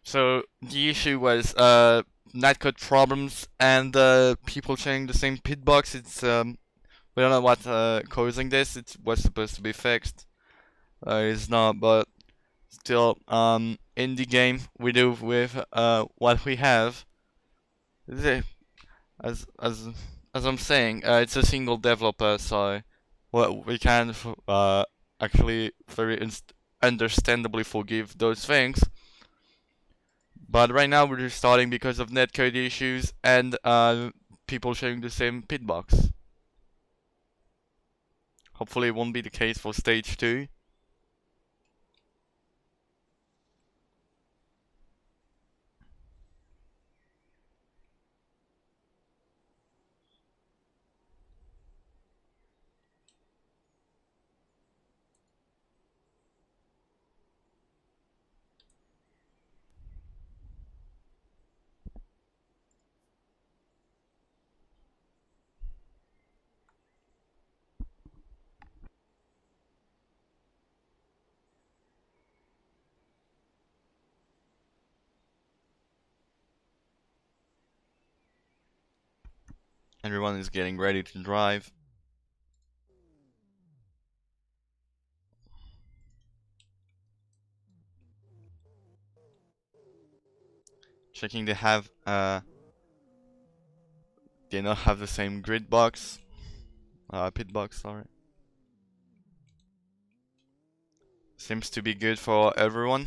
so the issue was netcode problems and people sharing the same pit box. We don't know what causing this. It was supposed to be fixed. It's not, but still, in the game we do with what we have. The- As as as I'm saying, it's a single developer, so well, we can actually very understandably forgive those things. But right now we're just starting because of netcode issues and people sharing the same pitbox. Hopefully it won't be the case for stage 2. Everyone is getting ready to drive. Checking they not have the same grid box. Pit box, sorry. Seems to be good for everyone.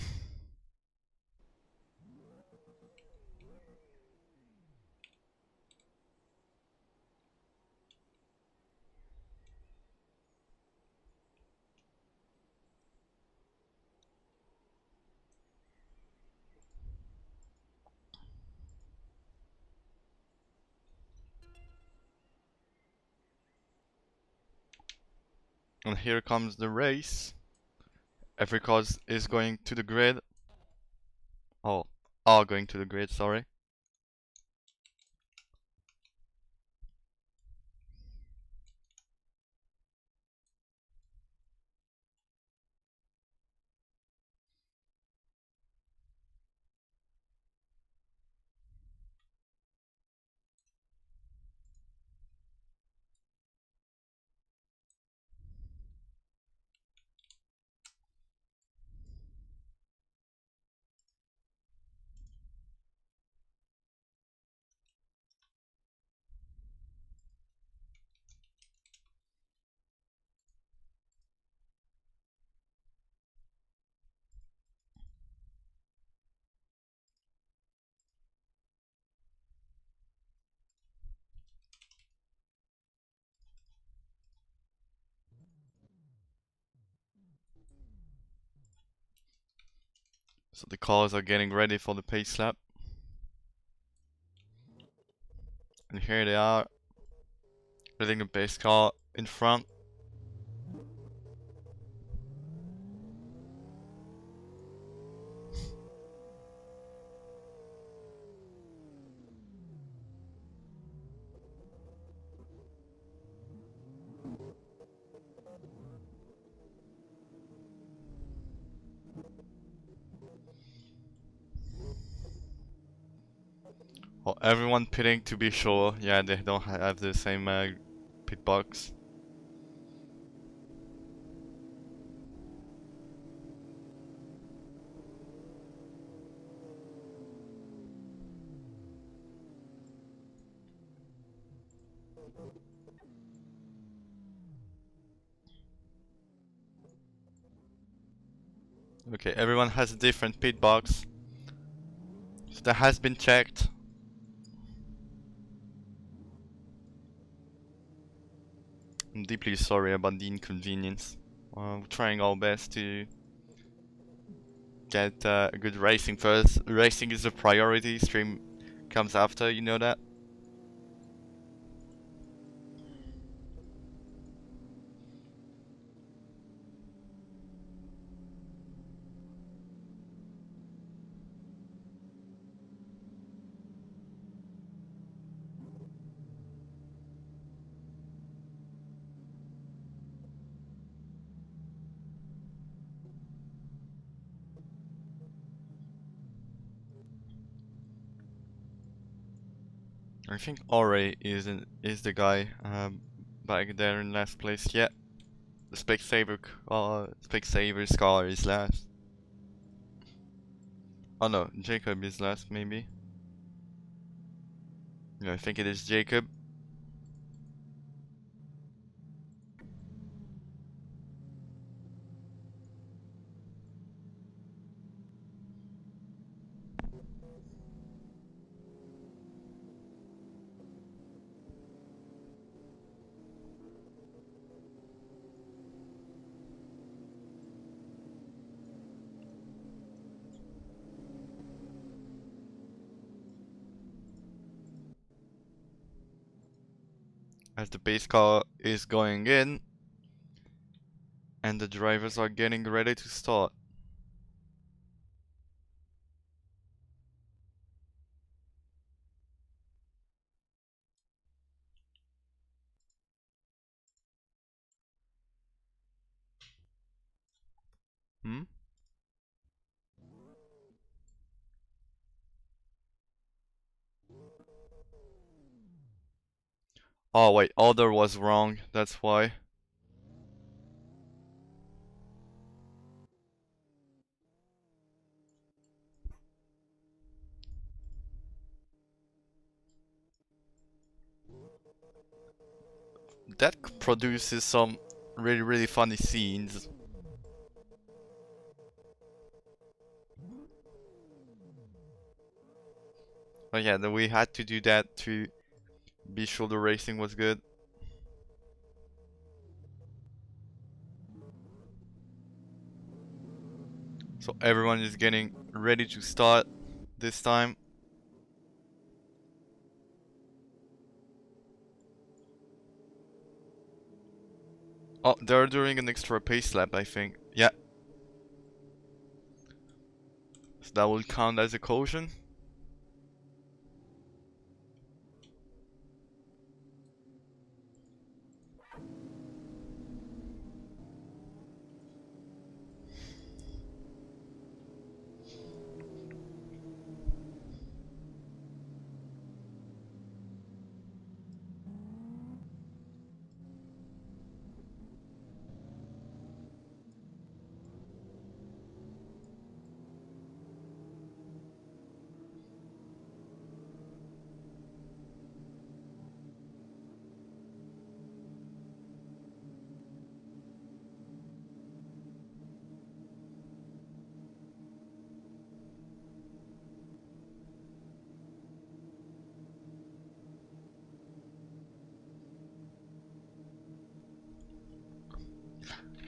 And here comes the race. Every car is going to the grid. Oh, are going to the grid, sorry. So the cars are getting ready for the pace lap. And here they are, letting the pace car in front. Well, everyone pitting to be sure. Yeah, they don't have the same pit box. Okay, everyone has a different pit box. So that has been checked. I'm deeply sorry about the inconvenience. We're trying our best to get a good racing first. Racing is a priority, stream comes after, you know that? I think Ore is the guy back there in last place. Yeah, the Specsaver's car is last. Oh no, Jacob is last maybe. Yeah, I think it is Jacob. As the base car is going in, and the drivers are getting ready to start. Hmm? Oh wait, order was wrong, that's why. That produces some really funny scenes. But yeah, we had to do that to be sure the racing was good. So everyone is getting ready to start this time. Oh, they're doing an extra pace lap, I think. Yeah. So that will count as a caution.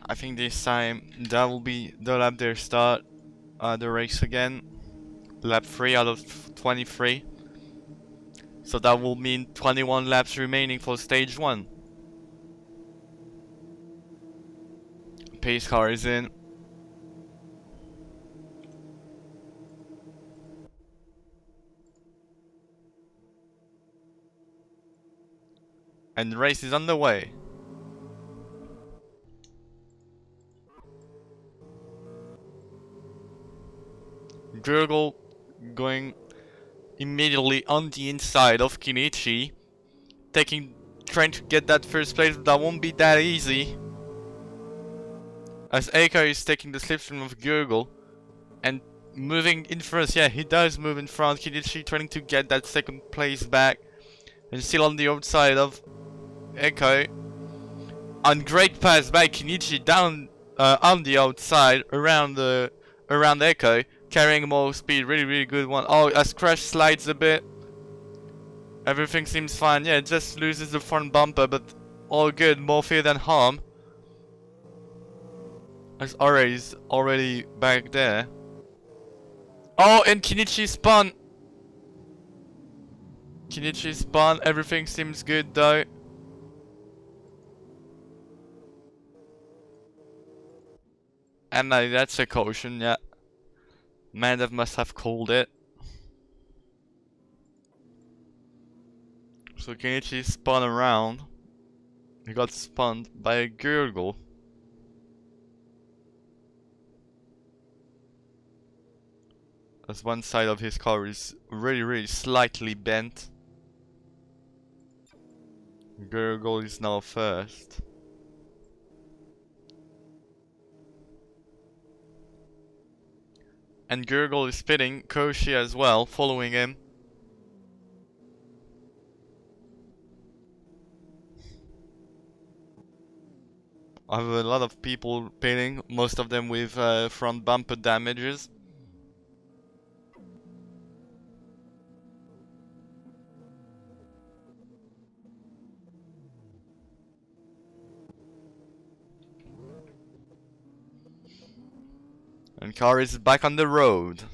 I think this time that will be the lap they start the race again. Lap 3 out of 23. So that will mean 21 laps remaining for stage 1. Pace car is in. And the race is underway. Gurgle going immediately on the inside of Kinichi. Trying to get that first place, but that won't be that easy. As Eika is taking the slipstream of Gurgle and moving in first. Yeah, he does move in front. Kinichi trying to get that second place back. And still on the outside of Echo. On great pass by Kinichi down on the outside around Echo, carrying more speed. Really good one. Oh, as Crash slides a bit. Everything seems fine. Yeah, it just loses the front bumper, but all good. More fear than harm. As Ore is already back there. Oh, and Kinichi spun. Kinichi spun. Everything seems good though. And that's a caution, yeah. Mandev must have called it. So Kenichi spun around. He got spun by a gurgle. As one side of his car is really slightly bent. Gurgle is now first. And Gurgle is spitting, Koshi as well, following him. I have a lot of people pitting, most of them with front bumper damages. And car is back on the road.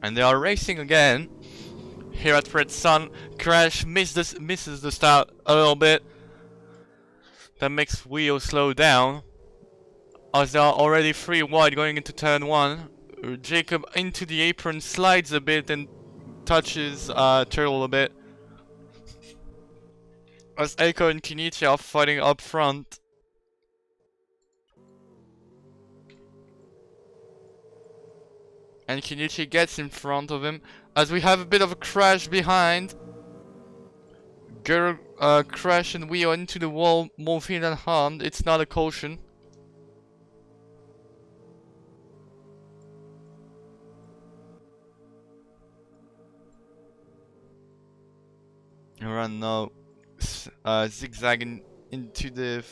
And they are racing again. Here at Red Sun, Crash misses the start a little bit. That makes Wheel slow down. As they are already 3 wide going into turn 1. Jacob into the apron, slides a bit and touches Turtle a bit. As Eiko and Kinichi are fighting up front. And Kinichi gets in front of him as we have a bit of a crash behind. Crash and Wheel into the wall, morphine and harmed. It's not a caution. Run now, zigzagging into the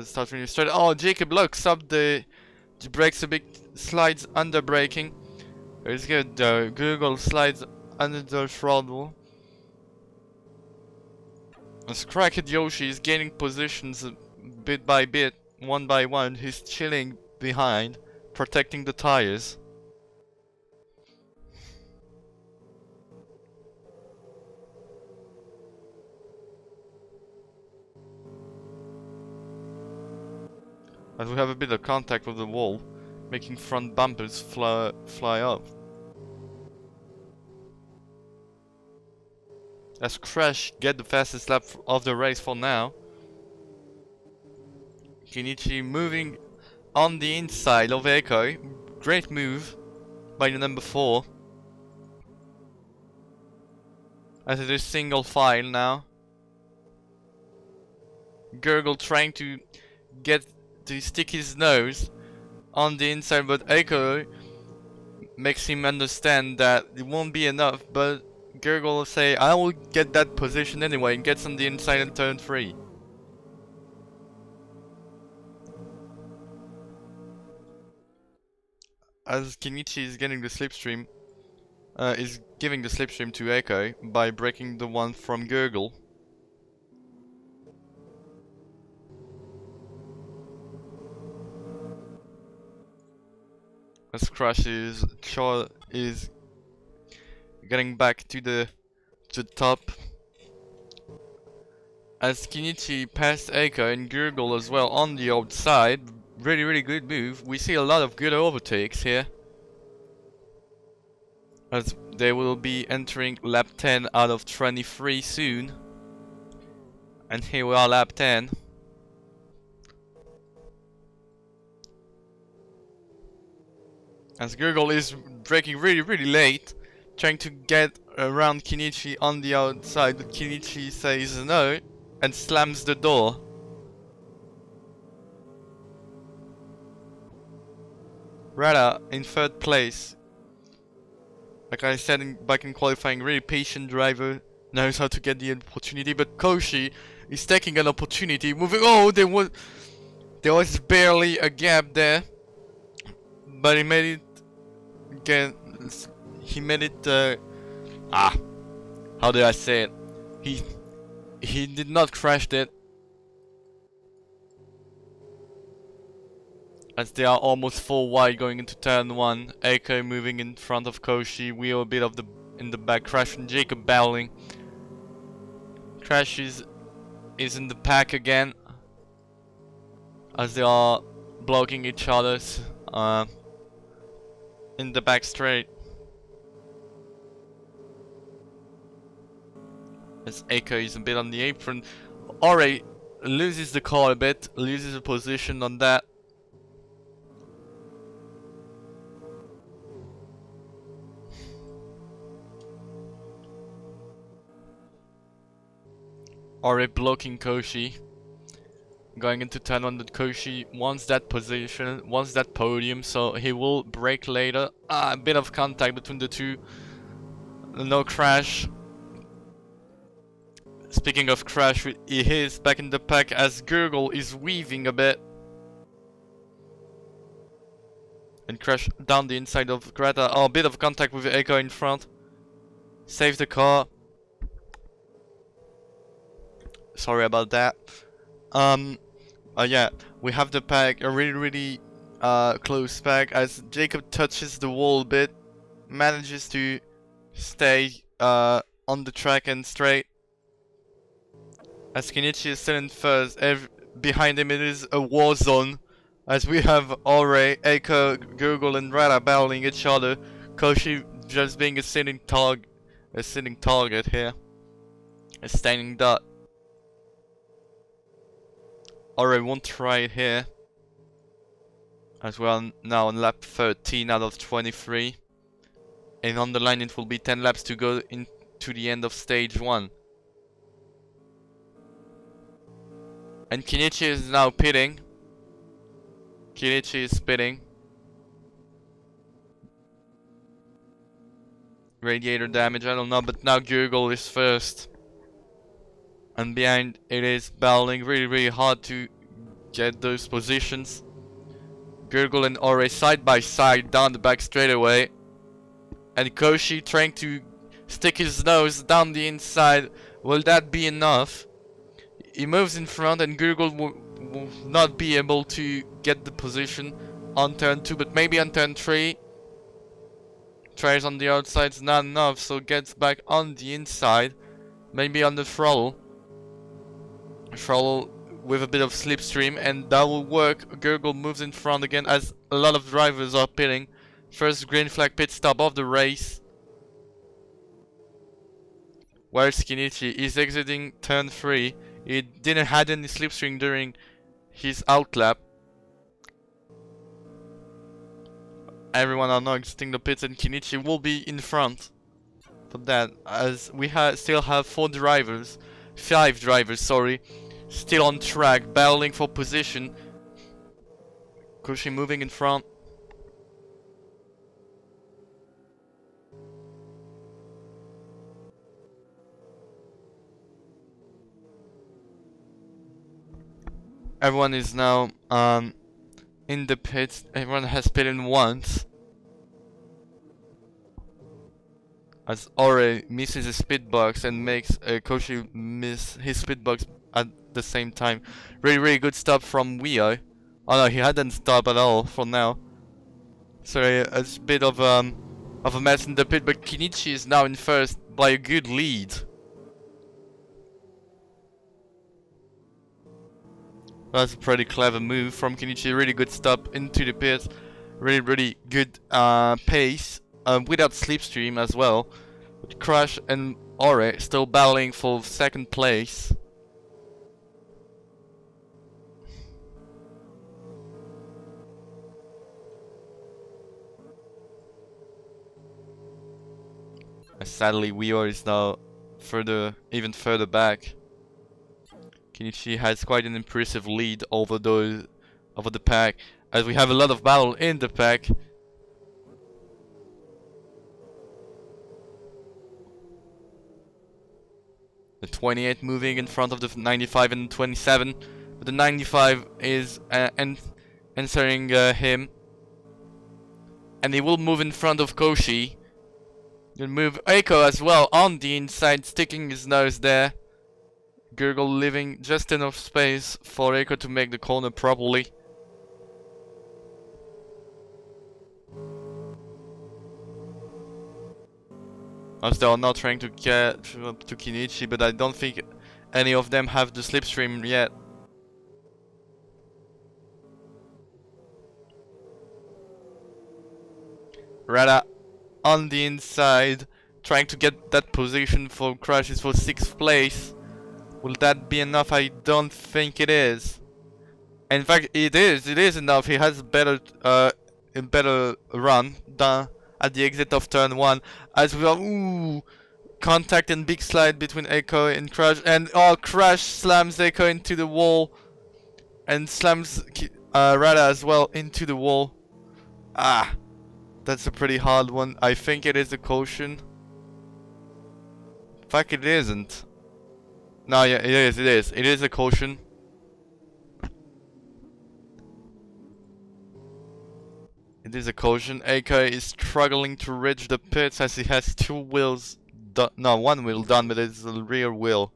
start finish straight. Oh, Jacob locks up the brakes a bit, slides under braking. It's good though. Google slides under the throttle. As Cracked Yoshi is gaining positions bit by bit, one by one. He's chilling behind, protecting the tires. As we have a bit of contact with the wall, making front bumpers fly up. As Crash get the fastest lap of the race for now. Kinichi moving on the inside of Eiko. Great move by the number 4. As it is single file now. Gurgle trying to stick his nose on the inside, but Eiko makes him understand that it won't be enough, but Gurgle will say, I will get that position anyway, and gets on the inside in turn 3. As Kinichi is getting the slipstream, is giving the slipstream to Eiko by breaking the one from Gurgle. As Crash is getting back to the top. As Kinichi passed Eiko and Gurgle as well on the outside. Really good move. We see a lot of good overtakes here. As they will be entering lap 10 out of 23 soon. And here we are, lap 10. As Gurgle is braking really late, trying to get around Kinichi on the outside, but Kinichi says no and slams the door. Rada in 3rd place. Like I said back in qualifying, really patient driver, knows how to get the opportunity, but Koshi is taking an opportunity, moving. Oh, there was barely a gap there. but he made it again. He made it. How did I say it? He did not crash it, as they are almost full wide going into turn 1. Eiko moving in front of Koshi. We are a bit of the in the back. Crash and Jacob battling. Crash is in the pack again, as they are blocking each other's in the back straight. As Eiko is a bit on the apron. Ore loses the car a bit, loses the position on that. Ore blocking Koshi. Going into turn 1, that Koshi wants that position, wants that podium, so he will brake later. A bit of contact between the two. No crash. Speaking of crash, he is back in the pack as Gurgle is weaving a bit. And crash down the inside of Greta. Oh, a bit of contact with Eiko in front. Saves the car. Sorry about that. Yeah, we have the pack, a really close pack, as Jacob touches the wall a bit, manages to stay on the track and straight. As Kenichi is still in first, behind him it is a war zone, as we have Ore, Eiko, Gurgle and Rada battling each other. Koshi just being a sitting target here, a standing dot. Ore won't try it here, as we are now on lap 13 out of 23, and on the line it will be 10 laps to go into the end of stage 1. And Kenichi is now pitting. Kenichi is pitting. Radiator damage, I don't know, but now Gurgle is first. And behind it is battling really hard to get those positions. Gurgle and Ore side by side down the back straightaway. And Koshi trying to stick his nose down the inside. Will that be enough? He moves in front and Gurgle will not be able to get the position on turn 2, but maybe on turn 3. Tries on the outside, it's not enough, so gets back on the inside. Maybe on the throttle. Throttle with a bit of slipstream, and that will work. Gurgle moves in front again as a lot of drivers are pitting. First green flag pit stop of the race. Whereas Kenichi is exiting turn 3. He didn't have any slipstream during his outlap. Everyone are now exiting the pits, and Kenichi will be in front for that, as we still have 5 drivers, sorry, still on track, battling for position. Koshi moving in front. Everyone is now in the pits. Everyone has pitted once. As Ore misses his pit box and makes Koshi miss his pit box at the same time. Really good stop from Wio. Oh no, he hadn't stopped at all for now. Sorry, it's a bit of a mess in the pit, but Kenichi is now in first by a good lead. That's a pretty clever move from Kenichi. Really good stop into the pit. Really good pace without slipstream as well. But Crash and Ore still battling for second place. Sadly, Wio is now even further back. Kenichi has quite an impressive lead over the pack, as we have a lot of battle in the pack. The 28 moving in front of the 95 and 27, but the 95 is answering him. And he will move in front of Koshi. He'll move Eiko as well on the inside, sticking his nose there. Gurgle leaving just enough space for Eiko to make the corner properly. As they are not trying to catch up to Kinichi, but I don't think any of them have the slipstream yet. Rada on the inside, trying to get that position for crashes for 6th place. Will that be enough? I don't think it is. In fact, it is enough. He has a better run than at the exit of turn 1. As well, ooh, contact and big slide between Eiko and Crash, and Crash slams Eiko into the wall, and slams Rada as well into the wall. That's a pretty hard one. I think it is a caution. In fact, it isn't. No, yeah, it is. It is a caution. It is a caution. Eiko is struggling to reach the pits as he has 2 wheels done. No, 1 wheel done, but it's a rear wheel.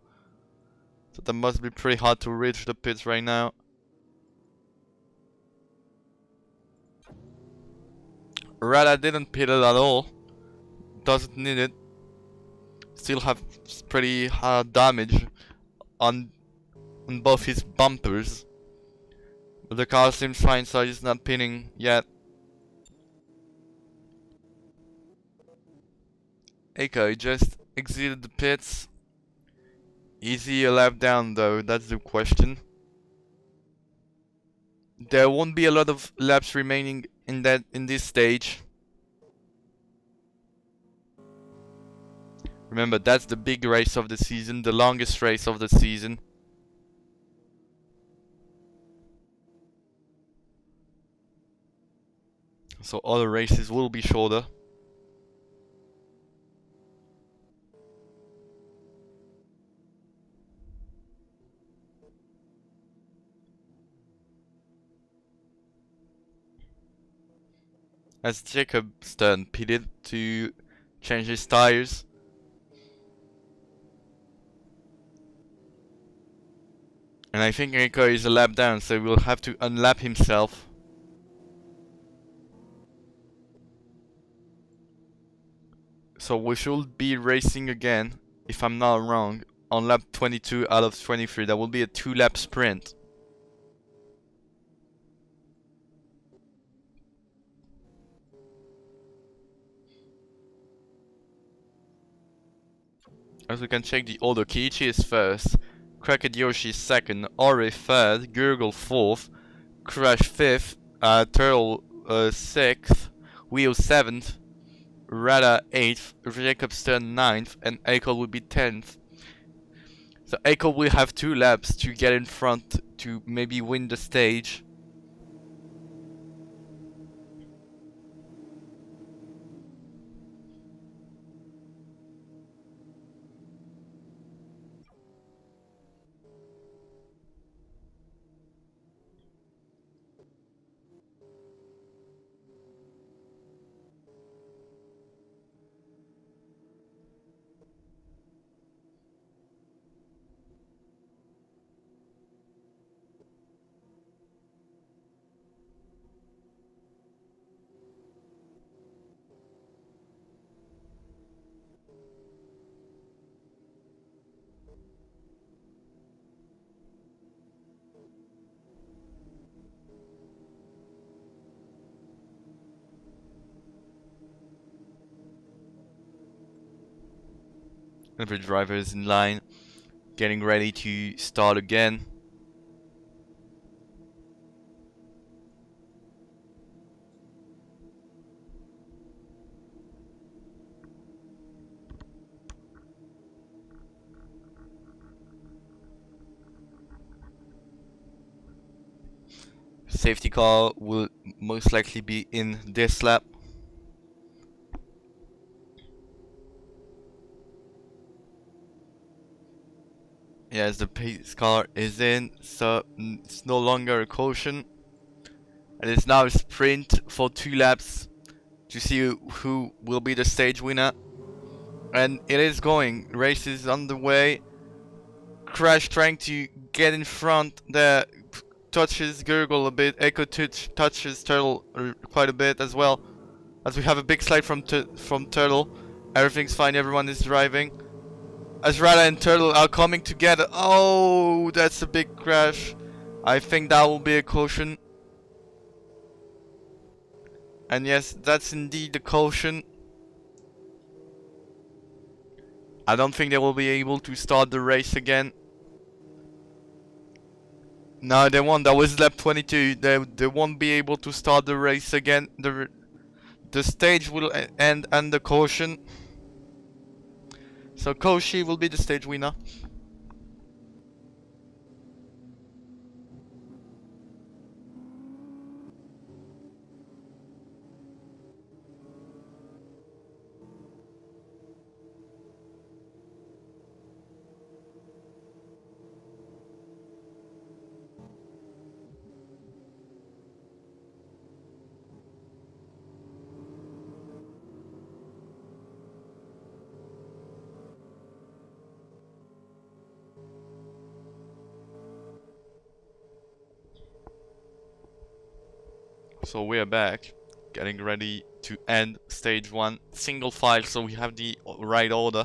So that must be pretty hard to reach the pits right now. Rada didn't pit it at all. Doesn't need it. Still have pretty hard damage on both his bumpers. But the car seems fine, so he's not pinning yet. Eiko just exited the pits. Is he a lap down though? That's the question. There won't be a lot of laps remaining in this stage. Remember, that's the big race of the season, the longest race of the season. So other races will be shorter. As Jacob Stern pitted to change his tires. And I think Eiko is a lap down, so he will have to unlap himself. So we should be racing again, if I'm not wrong, on lap 22 out of 23. That will be a 2-lap sprint. As we can check the order, Kiichi is first, Cracked Yoshi is second, Ori third, Gurgle fourth, Crash fifth, Turtle sixth, Wheel seventh, Rada 8th, Jacob Stern 9th, and Eiko will be 10th. So Eiko will have 2 laps to get in front to maybe win the stage. Every driver is in line, getting ready to start again. Safety car will most likely be in this lap. Yes, the pace car is in, so it's no longer a caution. And it's now a sprint for 2 laps to see who will be the stage winner. And it is going. Race is underway. Crash trying to get in front there. Touches Gurgle a bit. Echo touches Turtle quite a bit as well. As we have a big slide from Turtle. Everything's fine. Everyone is driving. Azrala and Turtle are coming together. Oh, that's a big crash. I think that will be a caution. And yes, that's indeed a caution. I don't think they will be able to start the race again. No, they won't. That was lap 22. They won't be able to start the race again. The stage will end under caution. So Koshi will be the stage winner. So we're back, getting ready to end stage 1. Single file, so we have the right order.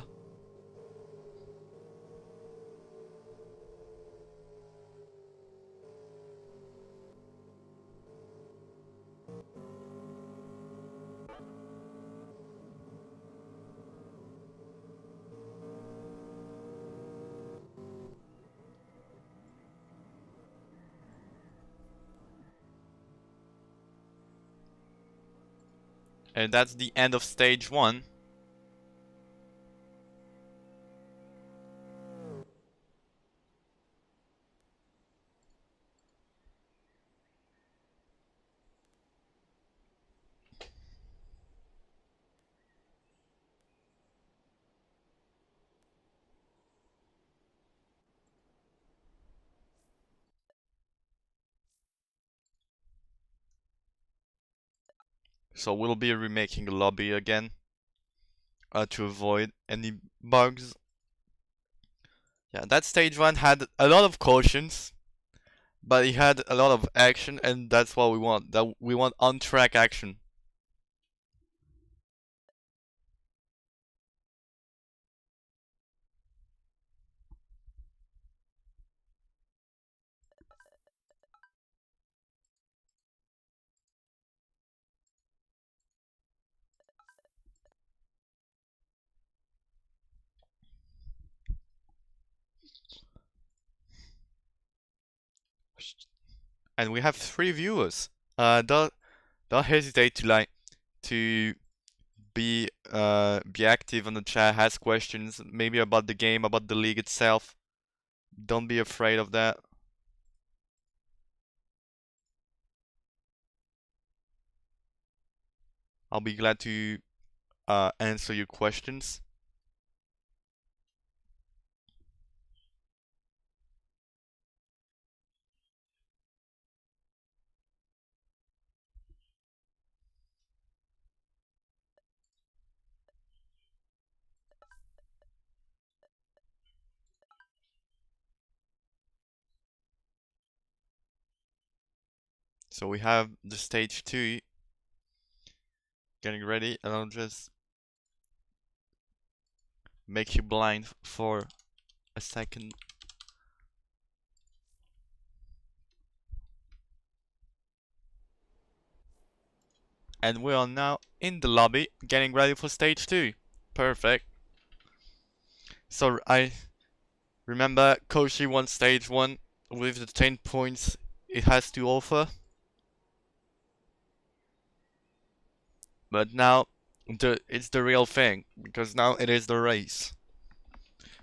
And that's the end of stage 1. So we'll be remaking the lobby again to avoid any bugs. Yeah, that stage 1 had a lot of cautions, but it had a lot of action, and that's what we want. That we want on-track action. And we have 3 viewers. Don't hesitate to to be active on the chat, ask questions, maybe about the game, about the league itself. Don't be afraid of that. I'll be glad to answer your questions. So we have the stage 2 getting ready, and I'll just make you blind for a second. And we are now in the lobby, getting ready for stage 2. Perfect. So I remember Koshi won stage 1 with the 10 points it has to offer. But now it's the real thing, because now it is the race.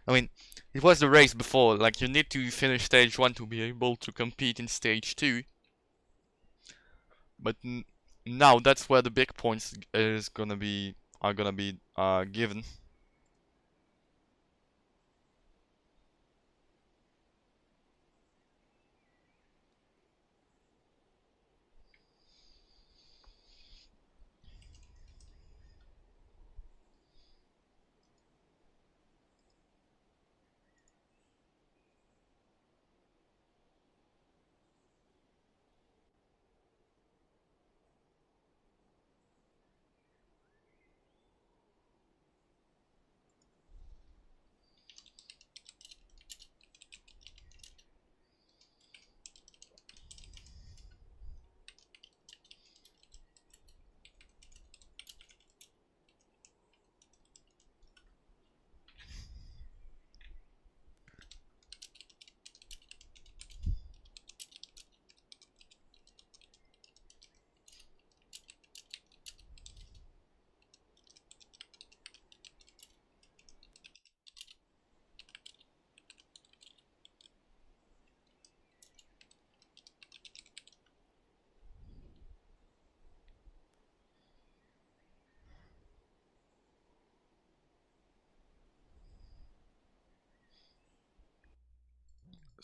I mean, it was the race before, like you need to finish stage 1 to be able to compete in stage 2. But now that's where the big points are gonna be given.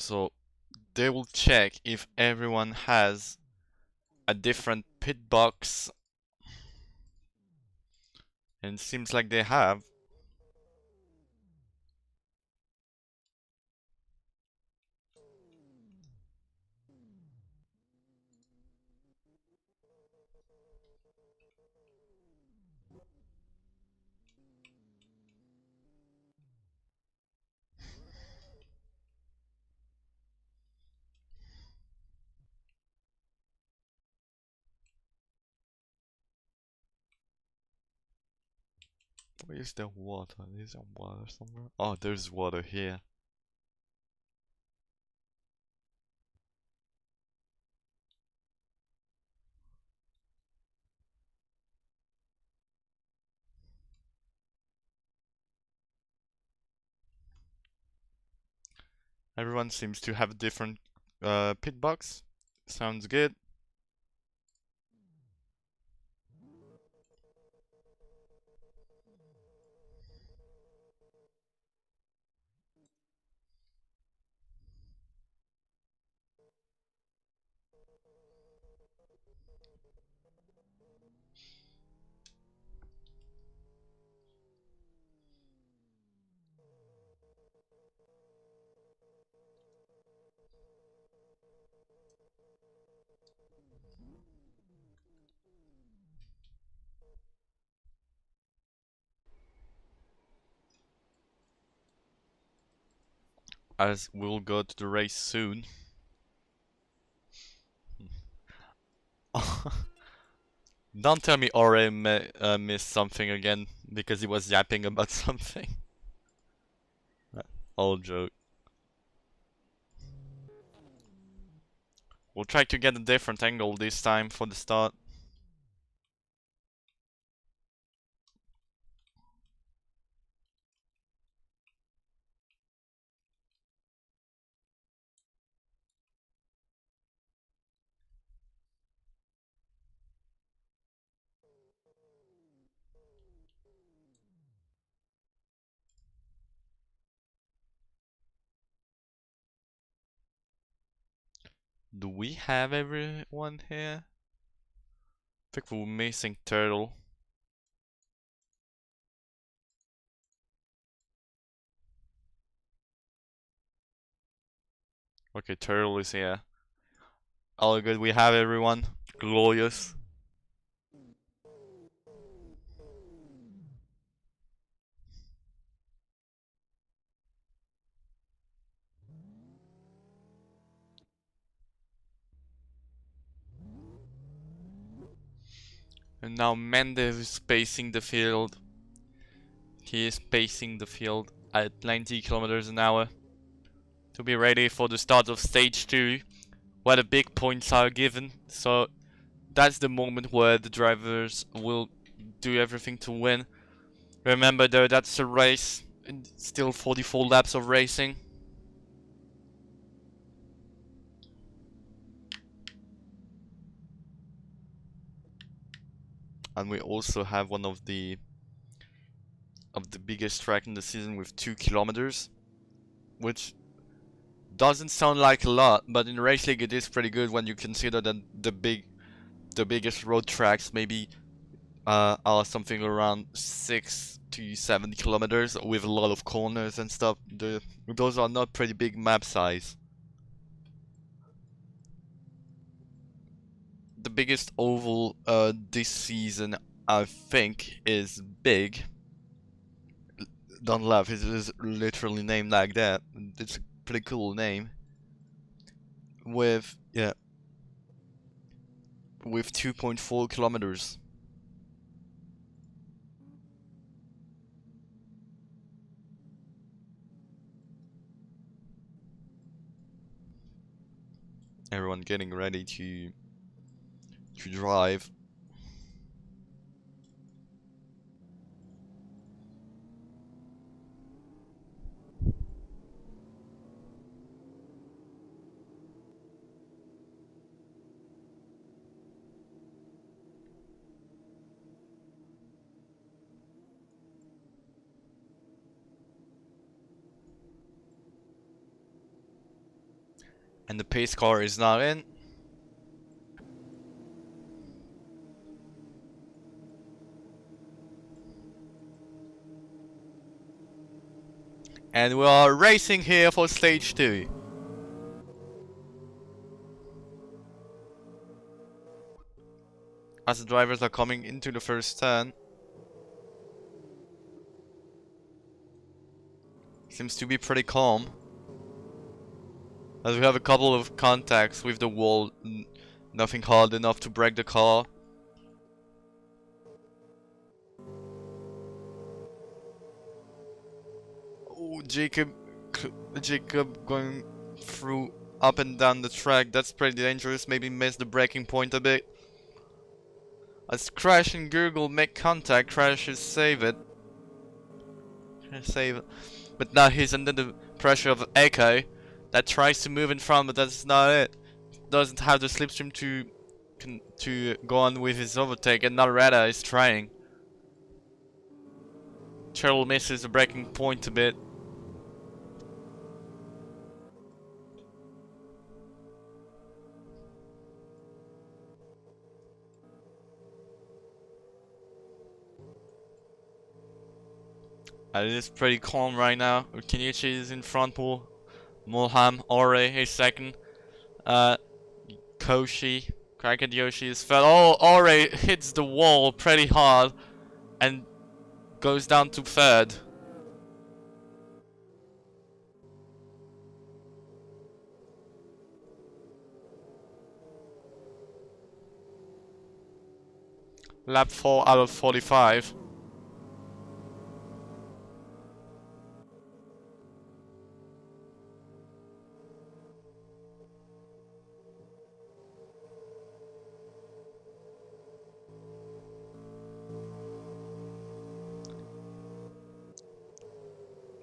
So they will check if everyone has a different pit box, and it seems like they have. Where is the water? Is there water somewhere? Oh, there's water here. Everyone seems to have a different pit box. Sounds good. As we'll go to the race soon. Don't tell me Ore missed something again because he was yapping about something. All joke. We'll try to get a different angle this time for the start. Do we have everyone here? I think we're missing Turtle. Okay, Turtle is here. All good, we have everyone. Glorious. And now Mendes is pacing the field. He is pacing the field at 90 kilometers an hour to be ready for the start of stage 2, where the big points are given. So that's the moment where the drivers will do everything to win. Remember though, that's a race, and still 44 laps of racing. And we also have one of the biggest track in the season with 2 kilometers, which doesn't sound like a lot, but in race league it is pretty good when you consider that the biggest road tracks maybe are something around 6 to 7 kilometers with a lot of corners and stuff. Those are not pretty big map size. The biggest oval this season, I think, is Big. Don't laugh, it is literally named like that. It's a pretty cool name. With, yeah, with 2.4 kilometers. Everyone getting ready to drive. And the pace car is now in. And we are racing here for stage 2. As the drivers are coming into the first turn. Seems to be pretty calm. As we have a couple of contacts with the wall. Nothing hard enough to break the car. Oh, Jacob going through up and down the track. That's pretty dangerous. Maybe miss the braking point a bit. As Crash and Gurgle make contact, Crash is save it. But now he's under the pressure of Echo that tries to move in front, but that's not it. Doesn't have the slipstream to go on with his overtake, and now Rada is trying. Cheryl misses the braking point a bit. It is pretty calm right now. Kenichi is in front, Mulham, Ore is second. Koshi, Krakadyoshi is third. Oh, Ore hits the wall pretty hard and goes down to third. Lap 4 out of 45.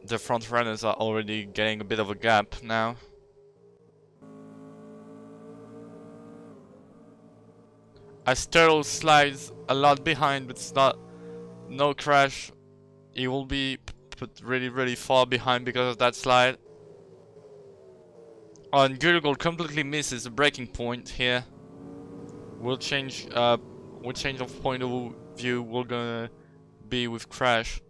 The front runners are already getting a bit of a gap now. As Turtle slides a lot behind, but it's no crash. He will be put really far behind because of that slide. Oh, and Gurgle completely misses the braking point here. We'll change of point of view. We're gonna be with Crash.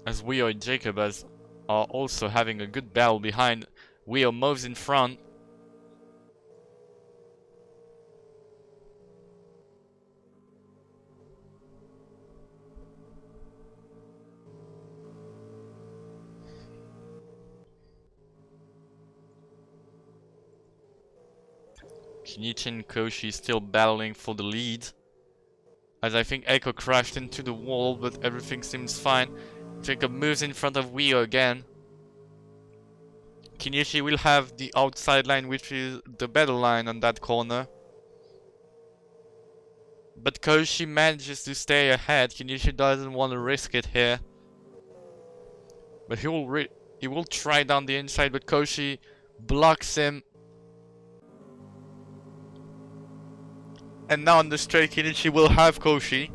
As Weo and Jacob are also having a good battle behind. Weo moves in front. Kenichi and Koshi still battling for the lead. As I think Echo crashed into the wall, but everything seems fine. Jacob moves in front of Weo again. Kenichi will have the outside line, which is the better line on that corner. But Koshi manages to stay ahead. Kenichi doesn't want to risk it here. But he will try down the inside, but Koshi blocks him. And now on the straight, Kenichi will have Koshi.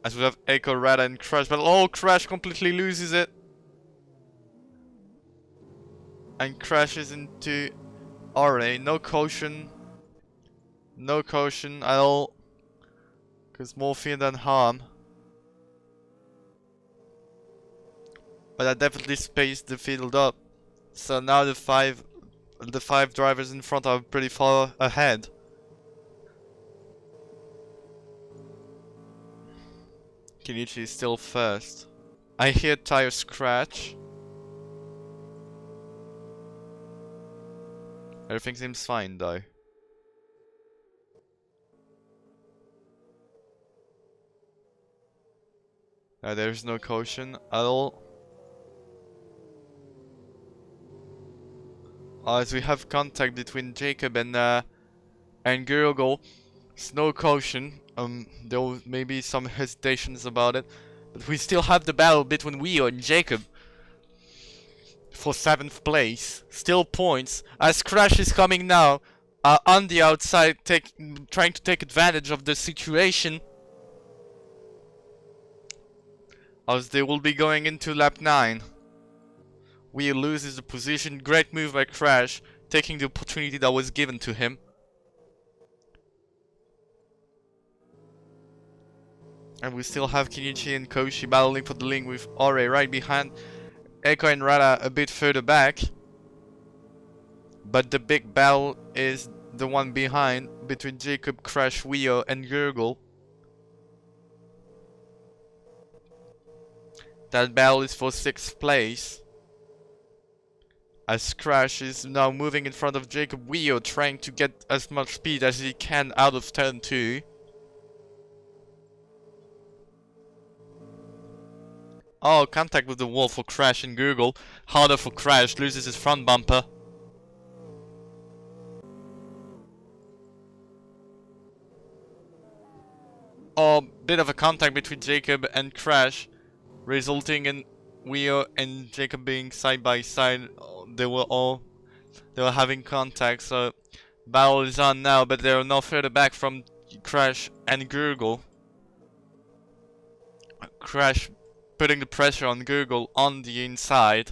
As we have Echo, Rada, and Crash, but oh, Crash completely loses it. And crashes into RA. No caution. No caution at all. Because more fear than harm. But that definitely spaced the field up. So now the five drivers in front are pretty far ahead. Kenichi is still first. I hear tire scratch. Everything seems fine though. There's no caution at all. As we have contact between Jacob and Gurgle, there's no caution. There may be some hesitations about it, but we still have the battle between Weo and Jacob for 7th place. Still points, as Crash is coming now. on the outside, trying to take advantage of the situation, as they will be going into lap 9. Wheel loses the position. Great move by Crash, taking the opportunity that was given to him. And we still have Kenichi and Koshi battling for the lead with Ore right behind. Echo and Rada a bit further back. But the big battle is the one behind, between Jacob, Crash, Wio and Gurgle. That battle is for 6th place. As Crash is now moving in front of Jacob, Wio trying to get as much speed as he can out of turn 2. Oh, contact with the wall for Crash and Gurgle. Harder for Crash, loses his front bumper. Oh, bit of a contact between Jacob and Crash, resulting in Wio and Jacob being side by side. They were having contact, so battle is on now, but they are no further back from Crash and Gurgle. Crash putting the pressure on Gurgle on the inside.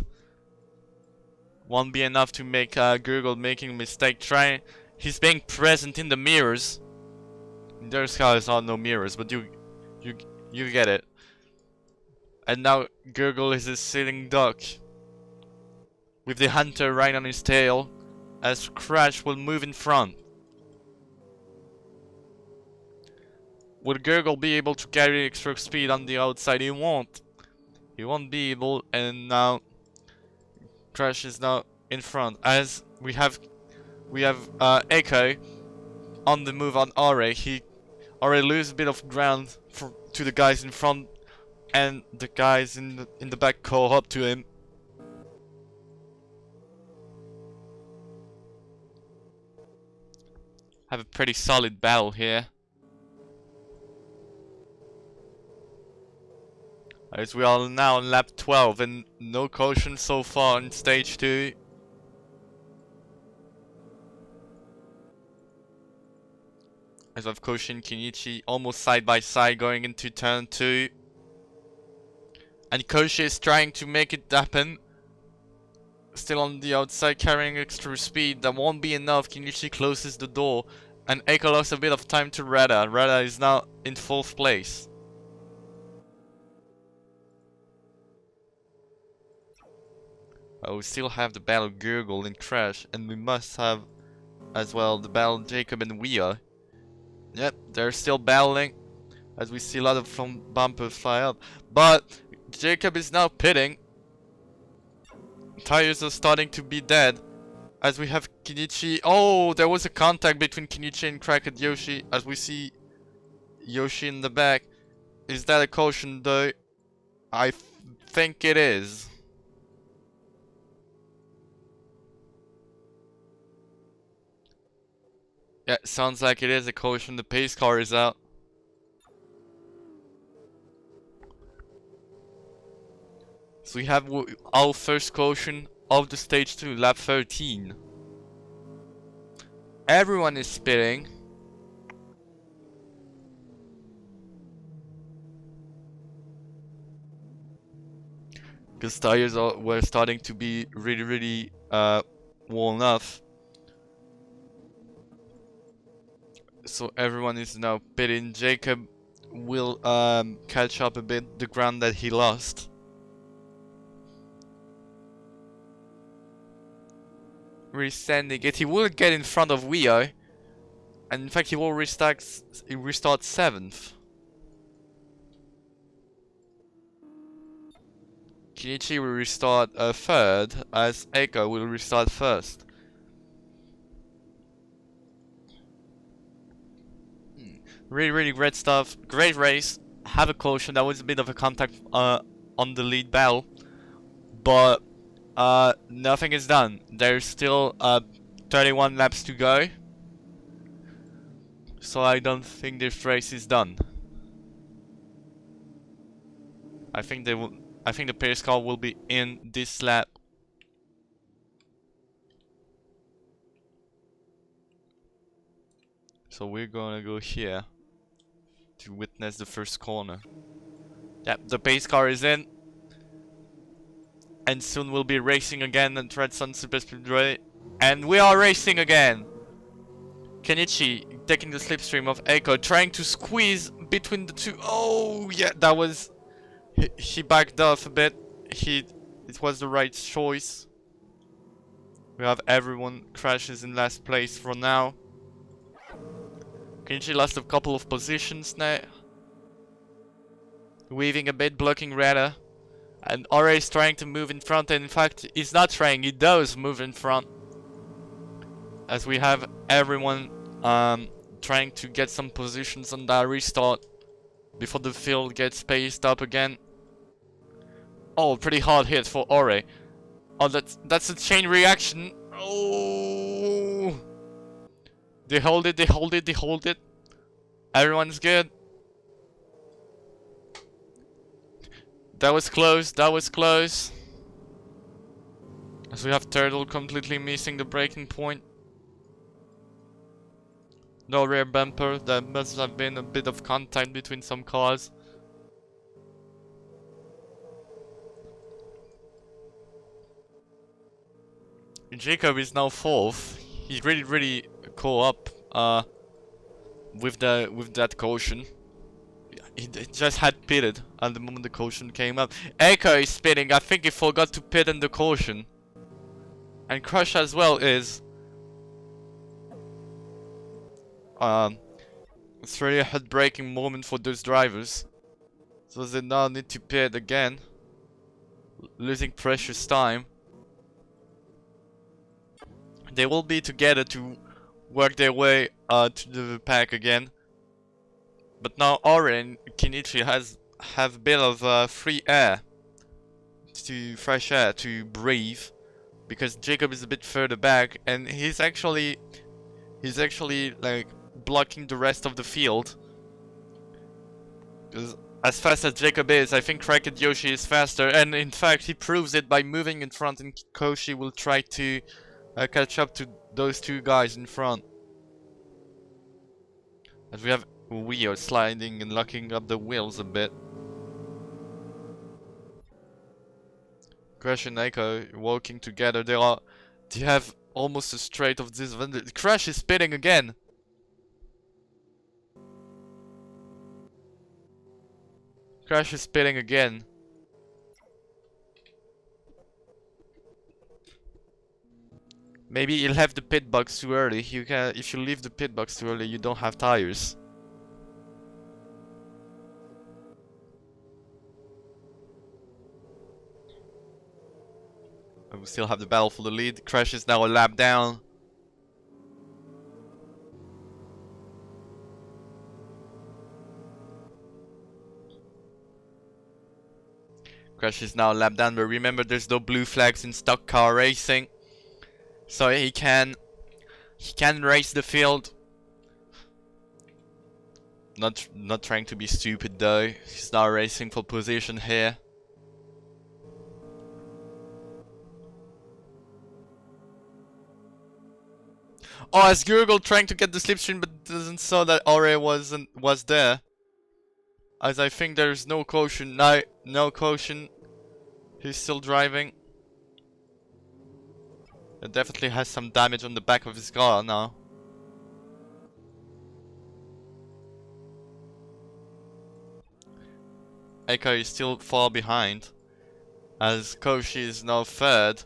Won't be enough to make Gurgle making a mistake. He's being present in the mirrors. In their cars are no mirrors, but you get it. And now Gurgle is a sitting duck, with the hunter right on his tail, as Crash will move in front. Will Gurgle be able to carry extra speed on the outside? He won't. He won't be able, and now Crash is now in front. As we have Echo on the move on Ore. Ore loses a bit of ground to the guys in front, and the guys in the back call up to him. Have a pretty solid battle here. As we are now on lap 12 and no caution so far in stage 2. As of Koshi and Kenichi almost side by side going into turn 2. And Koshi is trying to make it happen. Still on the outside carrying extra speed. That won't be enough. Kenichi closes the door. And Eiko lost a bit of time to Rada. Rada is now in 4th place. We still have the battle Gurgle and Crash. And we must have as well the battle Jacob and Wia. Yep, they're still battling. As we see a lot of front bumpers fly up. But Jacob is now pitting. Tires are starting to be dead. As we have Kenichi. Oh, there was a contact between Kenichi and Cracked Yoshi. As we see Yoshi in the back. Is that a caution though? I think it is. Yeah, sounds like it is a caution. The pace car is out. So we have our first caution of the stage 2, lap 13. Everyone is spitting. Because tires were starting to be really worn off. So everyone is now pitting. Jacob will catch up a bit the ground that he lost. Resending it. He will get in front of Wio. And in fact he will restart 7th. Kenichi will restart 3rd, as Eiko will restart 1st. Really great stuff. Great race. Have a caution. That was a bit of a contact on the lead battle. But nothing is done. There's still 31 laps to go. So I don't think this race is done. I think the pace car will be in this lap. So we're gonna go here to witness the first corner. Yep, the pace car is in. And soon we'll be racing again and Red Sun Speedway. And we are racing again! Kenichi taking the slipstream of Eiko, trying to squeeze between the two. Oh, yeah, that was... He backed off a bit. It was the right choice. We have everyone crashes in last place for now. Kenichi lost a couple of positions now. Weaving a bit, blocking Reda. And Ore is trying to move in front, and in fact, he's not trying, he does move in front. As we have everyone trying to get some positions on that restart before the field gets spaced up again. Oh, pretty hard hit for Ore. Oh, that's a chain reaction. Oh, they hold it, they hold it, they hold it. Everyone's good. That was close, that was close. As we have Turtle completely missing the breaking point. No rear bumper, there must have been a bit of contact between some cars. Jacob is now 4th. He's really caught up with that caution. He just had pitted at the moment the caution came up. Echo is spinning. I think he forgot to pit in the caution. And Crush as well is. It's really a heartbreaking moment for those drivers. So they now need to pit again. Losing precious time. They will be together to work their way to the pack again. But now Oren Kenichi have a bit of free air, fresh air to breathe, because Jacob is a bit further back, and he's actually like blocking the rest of the field. Because as fast as Jacob is, I think Cracked Yoshi is faster, and in fact he proves it by moving in front, and Koshi will try to catch up to those two guys in front. As we have Wheel sliding and locking up the wheels a bit. Crash and Echo walking together. They have almost a straight of disadvantage. Crash is spinning again. Crash is spinning again. Maybe you'll have the pit box too early. If you leave the pit box too early, you don't have tires. We still have the battle for the lead. Crash is now a lap down. Crash is now a lap down, but remember there's no blue flags in stock car racing. So he can race the field. Not trying to be stupid though. He's now racing for position here. Oh, as Gurgle trying to get the slipstream, but doesn't saw that Ore was there. As I think there's no caution. No caution. He's still driving. It definitely has some damage on the back of his car now. Echo is still far behind. As Koshi is now 3rd.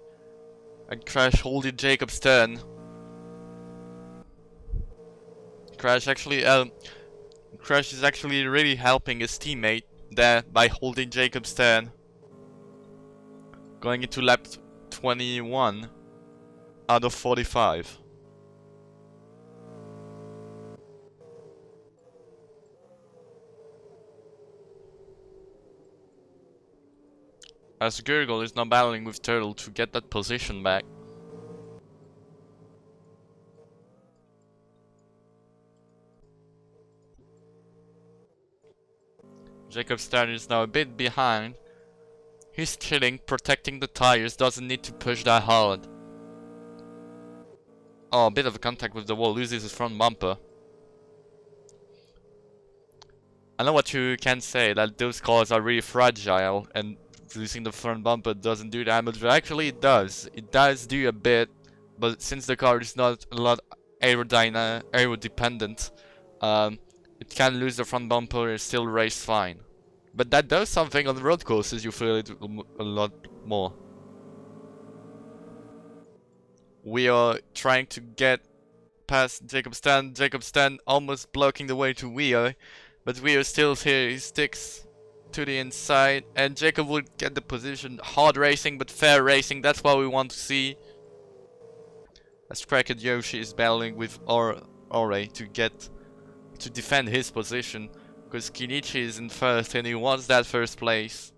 And Crash holding Jacob's turn. Crash is actually really helping his teammate there by holding Jacob's turn. Going into lap 21 out of 45. As Gurgle is now battling with Turtle to get that position back. Jacob's turn is now a bit behind. He's chilling, protecting the tires, doesn't need to push that hard. Oh, a bit of a contact with the wall, loses his front bumper. I know what you can say, that those cars are really fragile and losing the front bumper doesn't do damage, but actually it does. It does do a bit, but since the car is not a lot aero-dependent, it can lose the front bumper and still race fine. But that does something on the road courses, you feel it a lot more. We are trying to get past Jacob Stan almost blocking the way to Weir, but Weir still here, he sticks to the inside, and Jacob will get the position. Hard racing, but fair racing, that's what we want to see. As Cracked Yoshi is battling with Ore to defend his position, because Kinichi is in first and he wants that first place.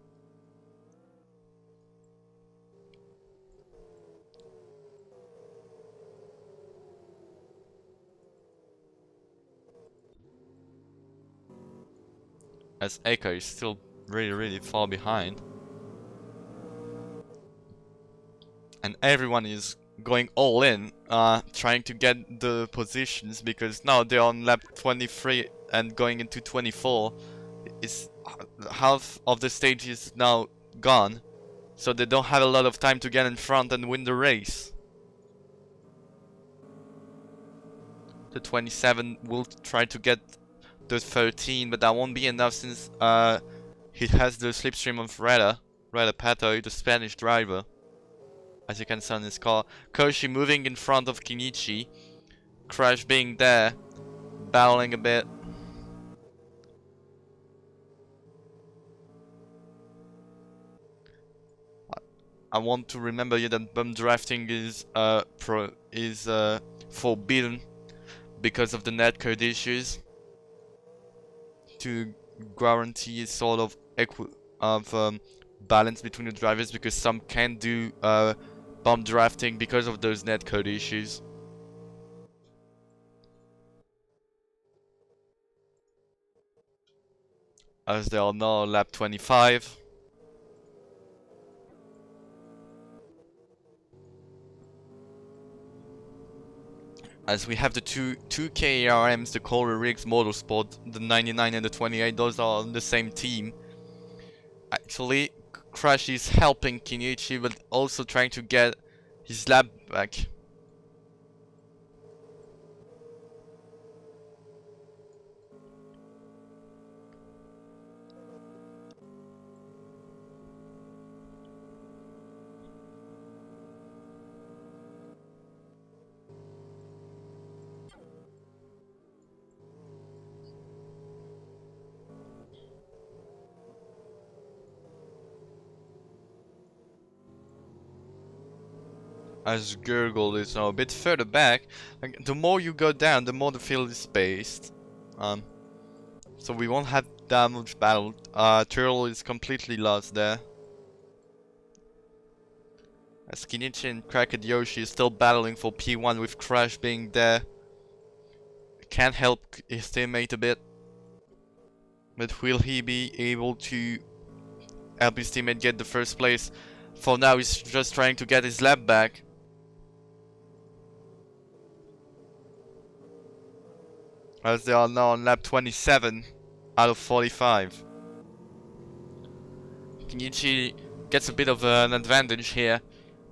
As Eka is still really far behind. And everyone is going all in, trying to get the positions, because now they're on lap 23 and going into 24. It's half of the stage is now gone, so they don't have a lot of time to get in front and win the race. The 27 will try to get the 13, but that won't be enough since he has the slipstream of Reda Pato, the Spanish driver. As you can see on his car. Koshi moving in front of Kinichi. Crash being there, battling a bit. I want to remember you that bump drafting is forbidden because of the netcode issues. To guarantee a sort of balance between the drivers, because some can do bump drafting because of those netcode issues. As they are now lap 25. As we have the two KRMs, the Corey Riggs Motorsport, the 99 and the 28, those are on the same team. Actually, Crash is helping Kinichi, but also trying to get his lap back. As Gurgle is now a bit further back. Like, the more you go down, the more the field is spaced. So we won't have that much battle. Turtle is completely lost there. As Kinichi and Cracked Yoshi is still battling for P1 with Crash being there. Can't help his teammate a bit. But will he be able to help his teammate get the first place? For now, he's just trying to get his lap back. As they are now on lap 27 out of 45. Kinichi gets a bit of an advantage here,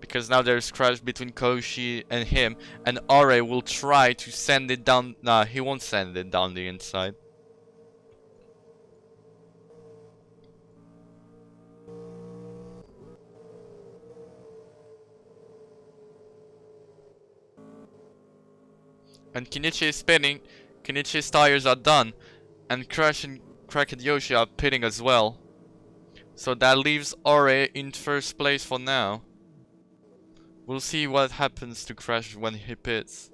because now there's crash between Koshi and him, and Ore will try to send it down. Nah, he won't send it down the inside. And Kinichi is spinning. Kinichi's tires are done, and Crash and Cracked Yoshi are pitting as well. So that leaves Ore in first place for now. We'll see what happens to Crash when he pits.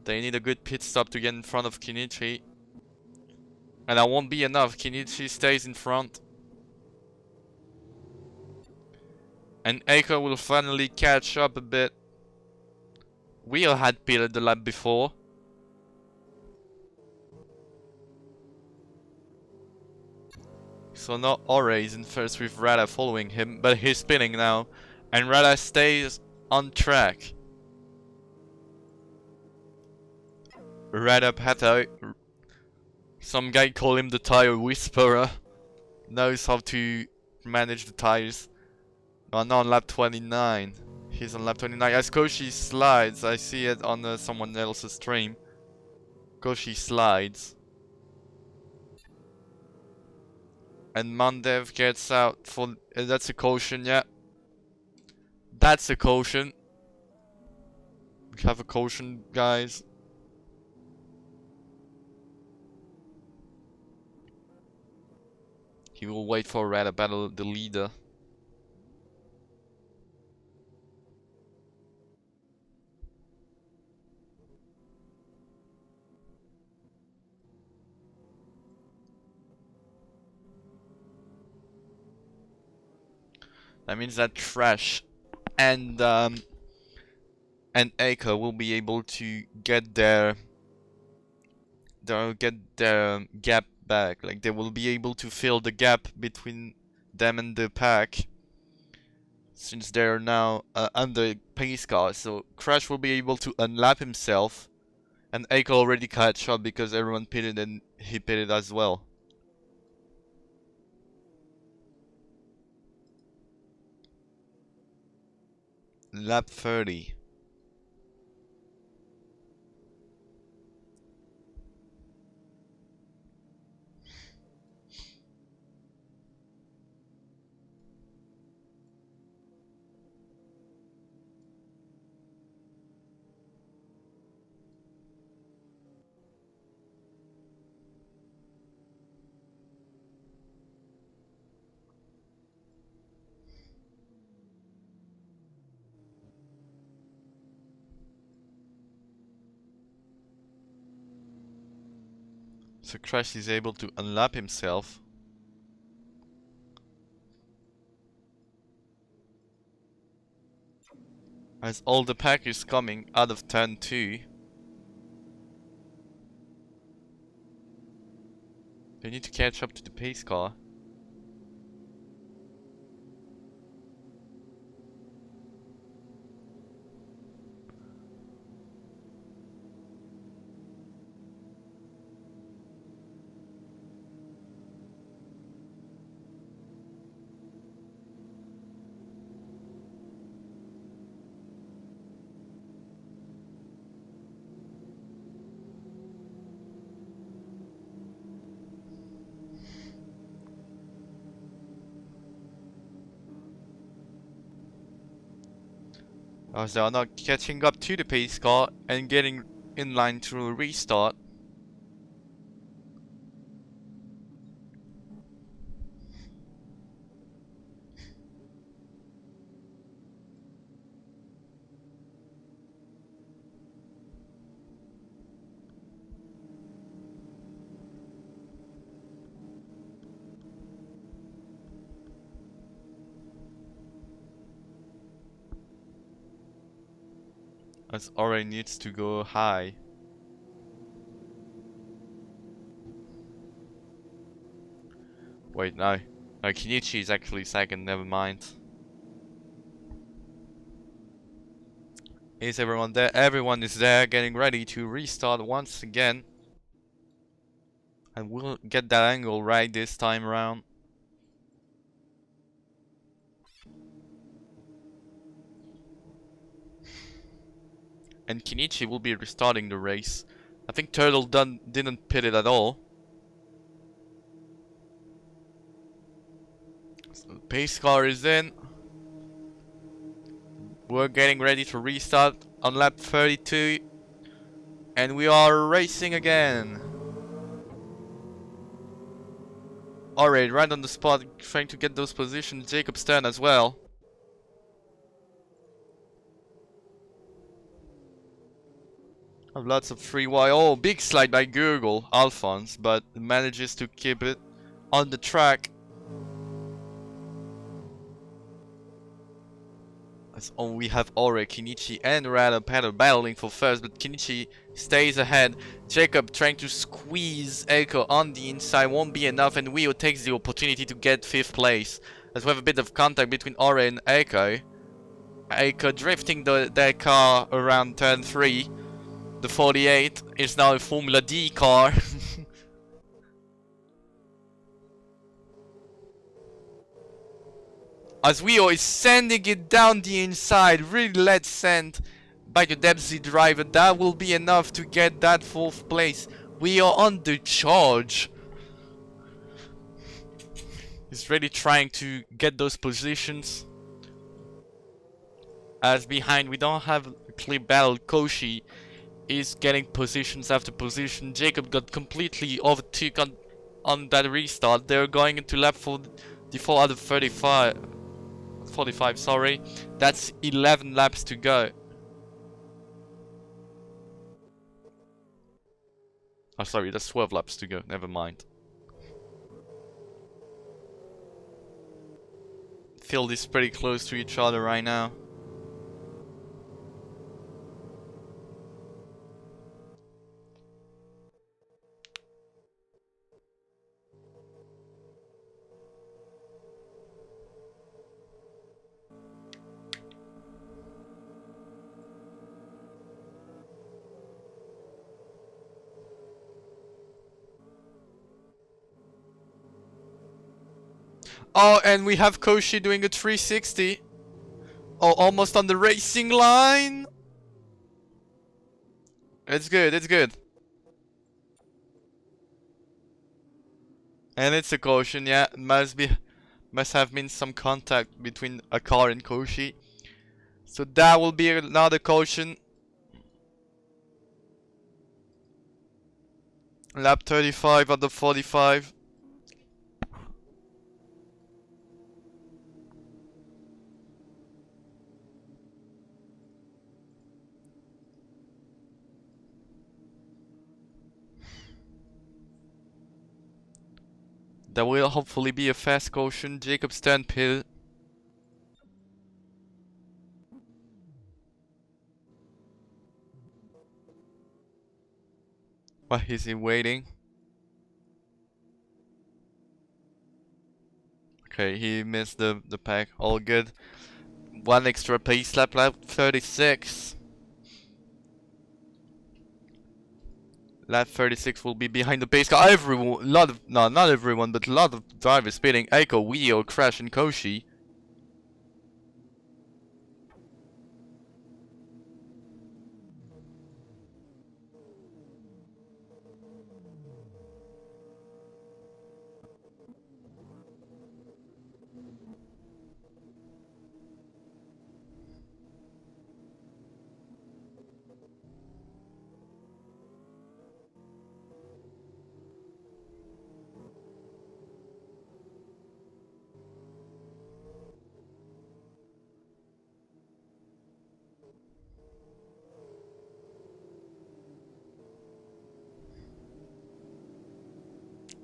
They need a good pit stop to get in front of Kinichi. And that won't be enough. Kinichi stays in front. And Eiko will finally catch up a bit. Wheel had pitted the lap before. So now Ore is in first with Rada following him, but he's spinning now. And Rada stays on track. Rada Pato. Some guy call him the tire whisperer. Knows how to manage the tires. Oh, no, on lap 29. He's on lap 29. As Koshi slides, I see it on someone else's stream. Koshi slides. And Mandev gets out for... that's a caution, yeah. That's a caution. We have a caution, guys. He will wait for Red to battle the leader. That means that Trash and Aiko will be able to get their gap back. Like they will be able to fill the gap between them and the pack, since they're now under pace car. So Crash will be able to unlap himself, and Aiko already catch up because everyone pitted and he pitted as well. Lap 30. So Crash is able to unlap himself. As all the pack is coming out of turn 2. They need to catch up to the pace car. As they are not catching up to the pace car and getting in line to a restart. As Ore needs to go high. Wait, no. No, Kenichi is actually second, never mind. Is everyone there? Everyone is there, getting ready to restart once again. And we'll get that angle right this time around. And Kenichi will be restarting the race. I think Turtle didn't pit it at all. So the pace car is in. We're getting ready to restart on lap 32. And we are racing again. Alright, right on the spot, trying to get those positions. Jacob Stern as well. Have lots of free wire. Oh, big slide by Google, Alphonse, but manages to keep it on the track. As we have Ore, Kenichi and Rada Pato battling for first, but Kenichi stays ahead. Jacob trying to squeeze Eiko on the inside, won't be enough, and Wio takes the opportunity to get 5th place. As we have a bit of contact between Ore and Eiko. Eiko drifting their car around turn 3. The 48 is now a Formula D car. As Wio is sending it down the inside, really let's send by the Dempsey driver. That will be enough to get that 4th place. We are on the charge. He's really trying to get those positions. As behind we don't have a clear battle. Koshi is getting positions after position. Jacob got completely overtook on that restart. They're going into lap 44 out of 45, sorry. That's 11 laps to go. Oh, sorry, that's 12 laps to go. Never mind. Field is pretty close to each other right now. Oh, and we have Koshi doing a 360. Oh, almost on the racing line. It's good, it's good. And it's a caution, yeah. Must have been some contact between a car and Koshi. So that will be another caution. Lap 35 out of 45. That will hopefully be a fast caution. Jacob Stanpill. Why is he waiting? Okay, he missed the pack. All good. One extra pace lap, lap 36. Lap 36 will be behind the pace car. Everyone, not everyone, but a lot of drivers speeding. Eiko, Wio, Crash, and Koshi.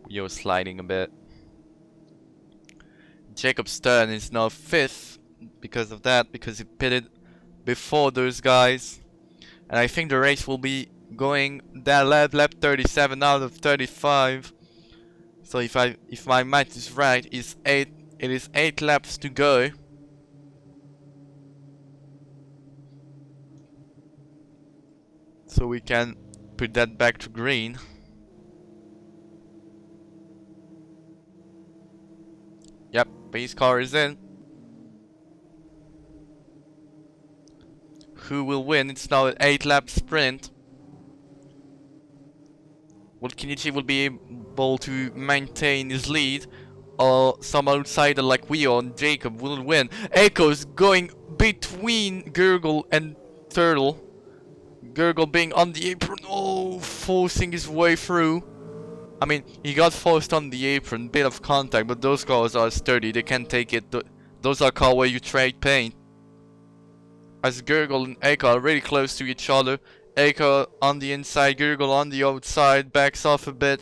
Wio sliding a bit. Jacob Stern is now 5th because of that, because he pitted before those guys. And I think the race will be going that lap 37 out of 35. So if my math is right, it is 8 laps to go. So we can put that back to green. Yep, base car is in. Who will win? It's now an 8 lap sprint. Will Kenichi will be able to maintain his lead, or some outsider like Wio and Jacob will win. Echo's going between Gurgle and Turtle. Gurgle being on the apron, oh, forcing his way through. I mean, he got forced on the apron, bit of contact, but those cars are sturdy, they can take it. Those are cars where you trade paint. As Gurgle and Echo are really close to each other. Echo on the inside, Gurgle on the outside, backs off a bit.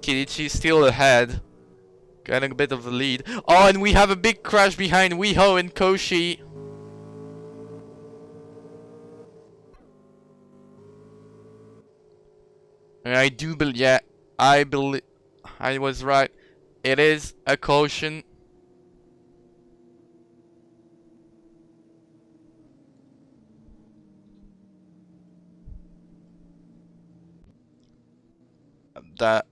Kenichi still ahead, getting a bit of a lead. Oh, and we have a big crash behind Weho and Koshi. And I do believe, yeah, I believe I was right. It is a caution. That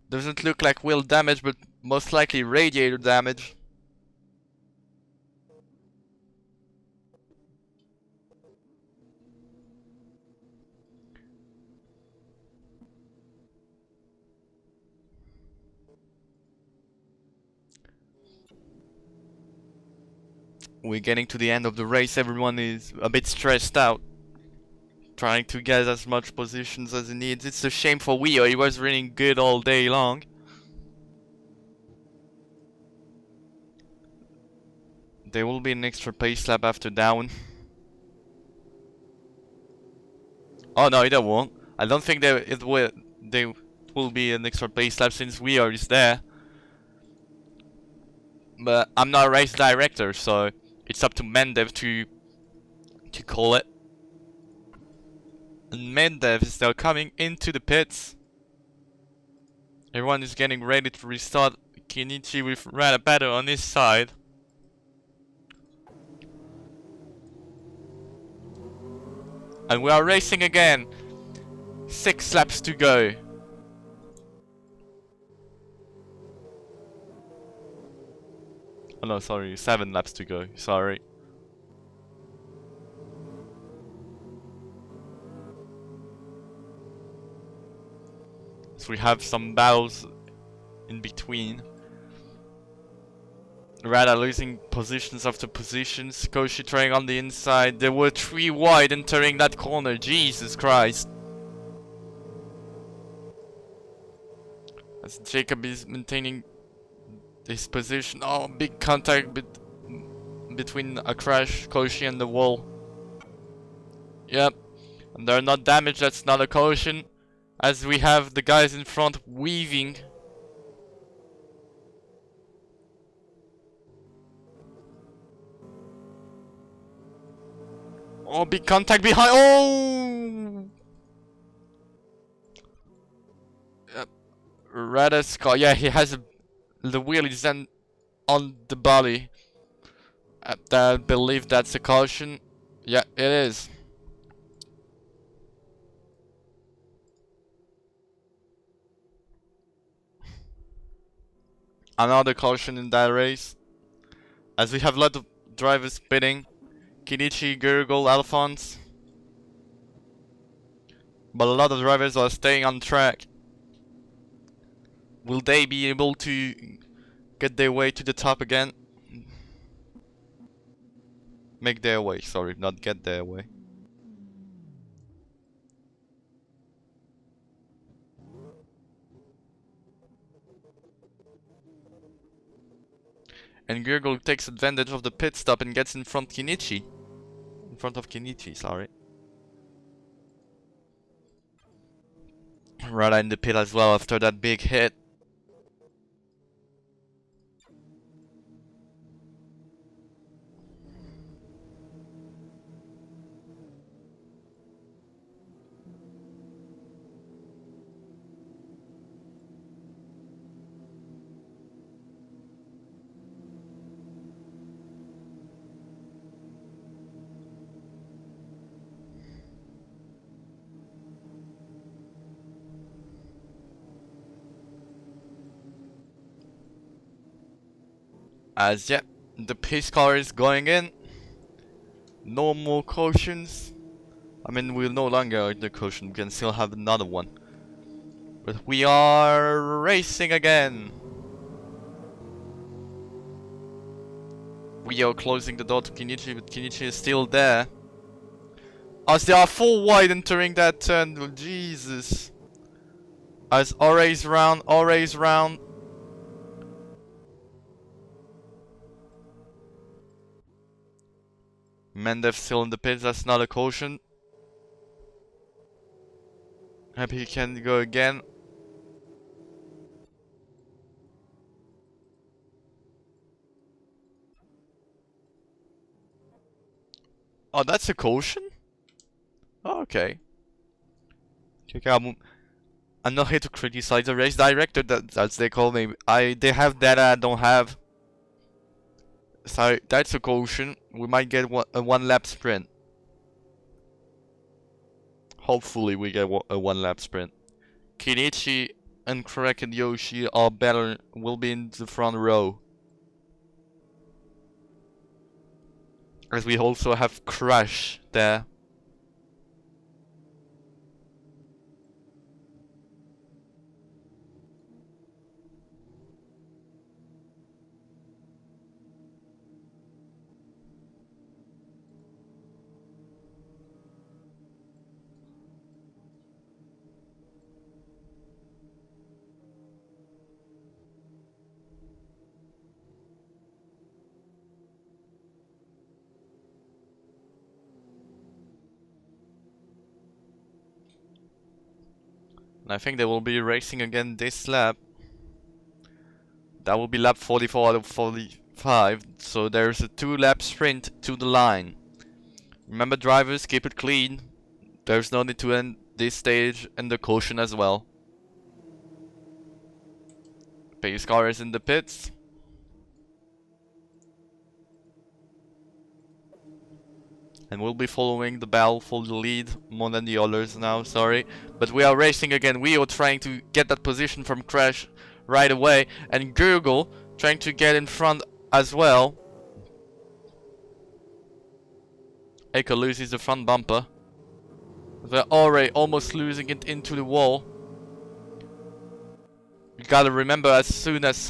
doesn't look like wheel damage, but most likely radiator damage. We're getting to the end of the race. Everyone is a bit stressed out, trying to get as much positions as he needs. It's a shame for Wio. He was running good all day long. There will be an extra pace lap after that one. Oh no, there won't. I don't think there will be an extra pace lap since Wio is there. But I'm not a race director, so it's up to Mendev to call it. And Mendev is now coming into the pits. Everyone is getting ready to restart. Kenichi with Rada Battle on his side. And we are racing again. 6 laps to go. Oh no, sorry, 7 laps to go. Sorry. So we have some battles in between. Rada losing positions after positions. Koshi trying on the inside. There were 3 wide entering that corner. Jesus Christ. As Jacob is maintaining his position. Oh, big contact between a crash, Koshi and the wall. Yep. And they're not damaged. That's not a caution. As we have the guys in front weaving. Oh, big contact behind. Oh! Rada's car. Yeah, he has the wheel is then on the body. I believe that's a caution. Yeah, it is. Another caution in that race. As we have a lot of drivers pitting. Kenichi, Gurgle, Alphonse. But a lot of drivers are staying on track. Will they be able to get their way to the top again? Make their way, sorry, not get their way. And Gurgle takes advantage of the pit stop and gets in front Kenichi. In front of Kenichi, sorry. Rada in the pit as well after that big hit. As yet, the pace car is going in. No more cautions. I mean, we're no longer in the caution, we can still have another one. But we are racing again. We are closing the door to Kenichi, but Kenichi is still there. As they are 4 wide entering that turn, oh, Jesus. As Ore's round. Mendev still in the pits, that's not a caution. Happy he can go again. Oh, that's a caution? Oh, okay. Okay, I'm not here to criticize the race director, as they call me. They have data I don't have. So that's a caution. We might get a 1 lap sprint. Hopefully we get a 1 lap sprint. Kenichi and Crack and Yoshi are better, will be in the front row. As we also have Crash there. And I think they will be racing again this lap. That will be lap 44 out of 45, so there's a 2-lap sprint to the line. Remember, drivers, keep it clean. There's no need to end this stage and the caution as well. Pace car is in the pits. And we'll be following the bell for the lead more than the others now, sorry. But we are racing again. We are trying to get that position from Crash right away. And Gurgle trying to get in front as well. Eiko loses the front bumper. They're already almost losing it into the wall. You gotta remember, as soon as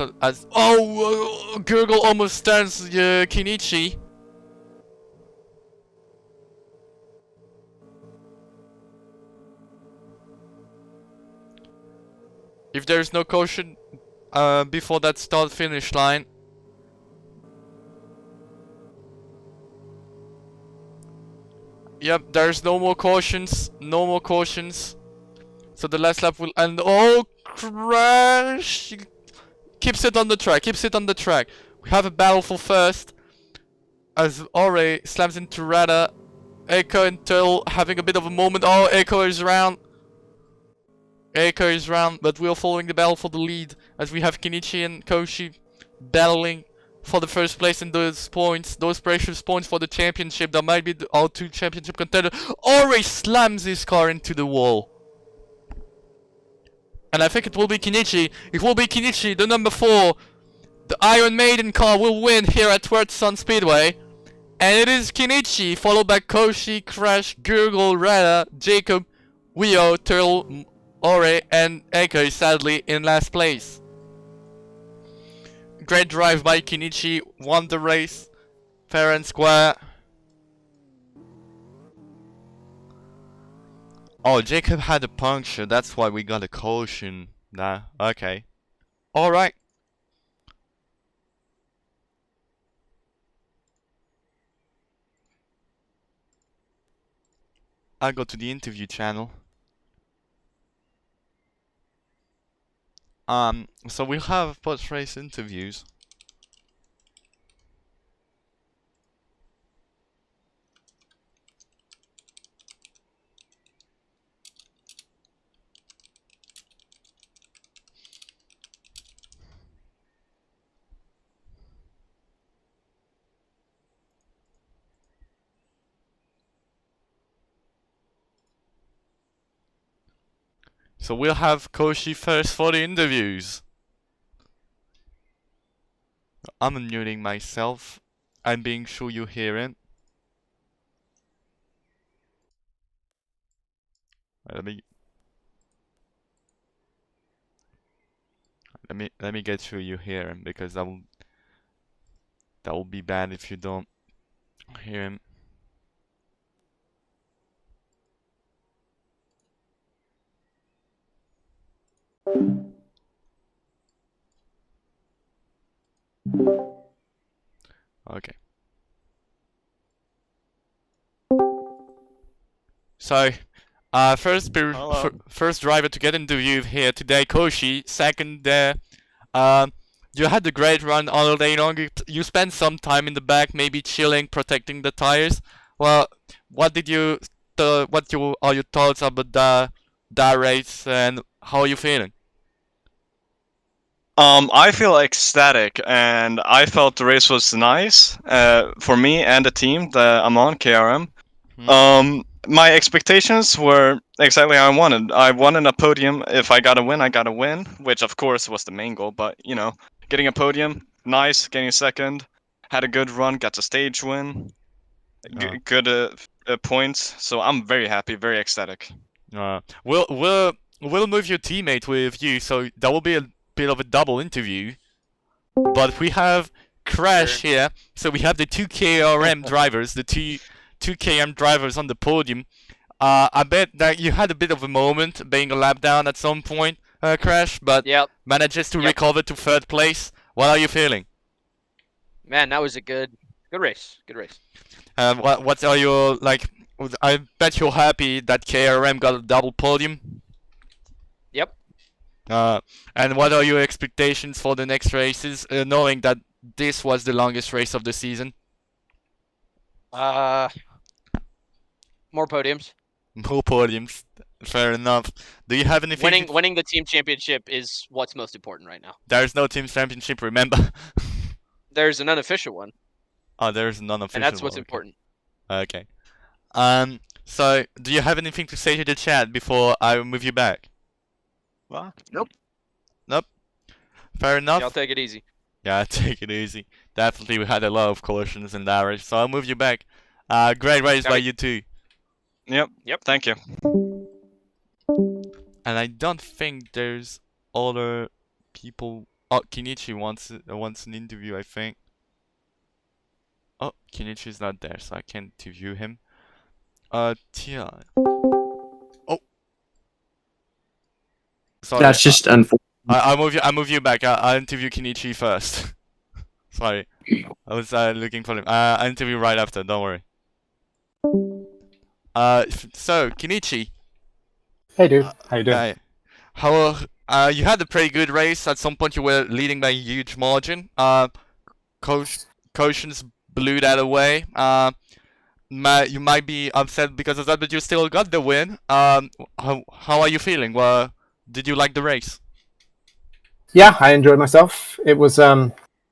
Gurgle almost turns Kenichi. If there's no caution before that start finish line. Yep, there's no more cautions. No more cautions. So the last lap will end. Oh, Crash! Keeps it on the track. Keeps it on the track. We have a battle for first. As Ore slams into Rada. Eiko and Turtle having a bit of a moment. Oh, Eiko is around. Eiko is round, but we are following the battle for the lead as we have Kenichi and Koshi battling for the first place in those points, those precious points for the championship. That might be our 2 championship contenders. Ori slams his car into the wall. And I think it will be Kenichi. It will be Kenichi, the number 4. The Iron Maiden car will win here at Sun Speedway. And it is Kenichi, followed by Koshi, Crash, Gurgle, Rada, Jacob, Wio, Turtle, Ore and Eiko is sadly in last place. Great drive by Kenichi, won the race, fair and square. Oh, Jacob had a puncture, that's why we got a caution. Nah, okay. Alright. I'll go to the interview channel. So we'll have post-race interviews. So we'll have Koshi first for the interviews. I'm unmuting myself. I'm being sure you hear it. Let me get sure you hear him, because that will be bad if you don't hear him. Okay. So, first driver to get interviewed here today, Koshi. Second there, you had a great run all day long. You spent some time in the back, maybe chilling, protecting the tires. Well, what are your thoughts about that race, and how are you feeling? I feel ecstatic, and I felt the race was nice for me and the team that I'm on, KRM. my expectations were exactly how I wanted. I wanted a podium. If I gotta win, I gotta win, which of course was the main goal. But getting a podium, nice. Getting second, had a good run, got a stage win, good points. So I'm very happy, very ecstatic. We'll move your teammate with you, so that will be a bit of a double interview. But we have Crash here, so we have the two KRM drivers, the two KM drivers on the podium. I bet that you had a bit of a moment being a lap down at some point, Crash, but manages to recover to third place. What are you feeling? Man, that was a good race. Good race. What are your like? I bet you're happy that KRM got a double podium. Yep. And what are your expectations for the next races, knowing that this was the longest race of the season? More podiums. More podiums. Fair enough. Do you have anything? Winning the team championship is what's most important right now. There's no team championship, remember? There's an unofficial one. Oh, there's an unofficial one. And that's what's important. Okay. So, do you have anything to say to the chat before I move you back? Well, nope. Nope. Fair enough. Yeah, I'll take it easy. Yeah, take it easy. Definitely, we had a lot of cautions in that race, so I'll move you back. Great race by you too. Yep. Thank you. And I don't think there's other people. Oh, Kenichi wants an interview, I think. Oh, Kenichi's not there, so I can't interview him. Tia. Oh. Sorry. That's just unfortunate. I move you back. I'll interview Kenichi first. Sorry. I was looking for him. I'll interview right after, don't worry. So, Kenichi. Hey dude, how you doing? You had a pretty good race. At some point you were leading by a huge margin. Cautions blew that away. You might be upset because of that, but you still got the win. How are you feeling? Did you like the race? Yeah, I enjoyed myself. It was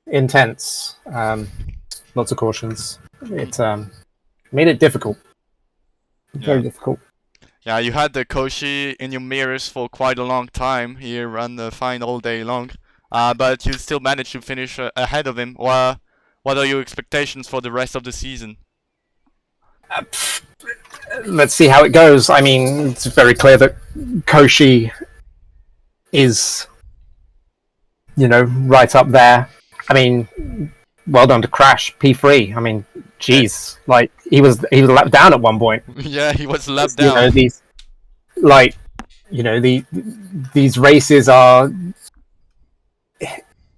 intense. Lots of cautions. It made it difficult. Very difficult. Yeah, you had the Koshi in your mirrors for quite a long time. He ran the fine all day long. But you still managed to finish ahead of him. What are your expectations for the rest of the season? Let's see how it goes. I mean, it's very clear that Koshi is, right up there. I mean, well done to Crash P3. I mean, jeez, like he was lapped down at one point. Yeah, he was lapped down. These races are.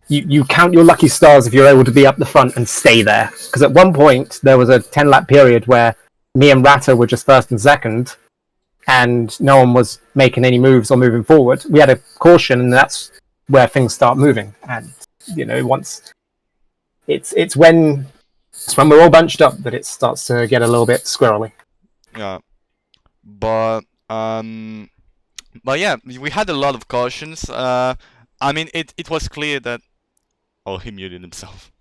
You count your lucky stars if you're able to be up the front and stay there. Because at one point there was a 10-lap period where me and Rata were just first and second, and no one was making any moves or moving forward. We had a caution, and that's where things start moving. And once it's when we're all bunched up that it starts to get a little bit squirrely. Yeah, but yeah, we had a lot of cautions. I mean, it was clear that. Oh, he muted himself.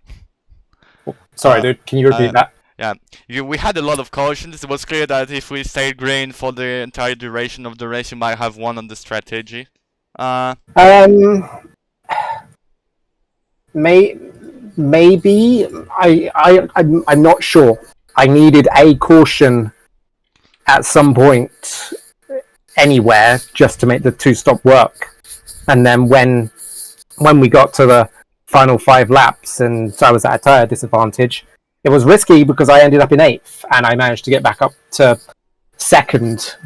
Oh, sorry, dude. Can you repeat that? Yeah, we had a lot of cautions. It was clear that if we stayed green for the entire duration of the race, you might have won on the strategy. Maybe. I'm not sure. I needed a caution at some point anywhere just to make the two-stop work. And then when we got to the final 5 laps and I was at a tyre disadvantage, it was risky because I ended up in 8th and I managed to get back up to 2nd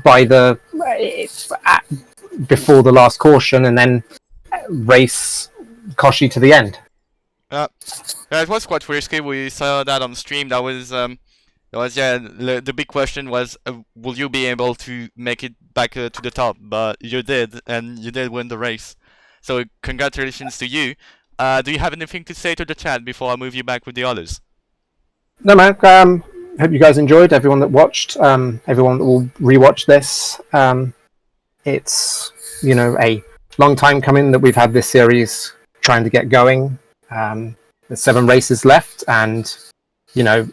before the last caution and then race Koshi to the end. Yeah, it was quite risky. We saw that on stream. The big question was, will you be able to make it back to the top? But you did, and you did win the race. So congratulations to you. Do you have anything to say to the chat before I move you back with the others? No, man. Hope you guys enjoyed. Everyone that watched, everyone that will rewatch this. It's a long time coming that we've had this series trying to get going. There's 7 races left, and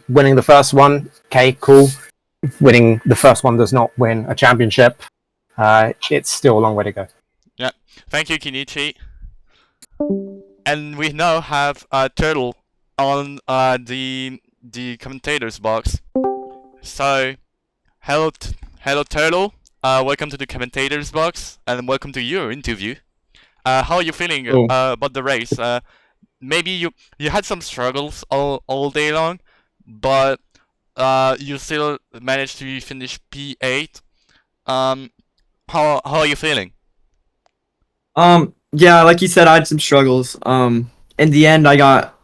winning the first one, okay, cool. winning the first one does not win a championship. It's still a long way to go. Thank you, Kinichi. And we now have Turtle on the commentators box. So, hello Turtle. Welcome to the commentators box, and welcome to your interview. How are you feeling Oh. about the race? Maybe you had some struggles all day long, but you still managed to finish P8. How are you feeling? Yeah, like you said, I had some struggles. In the end, I got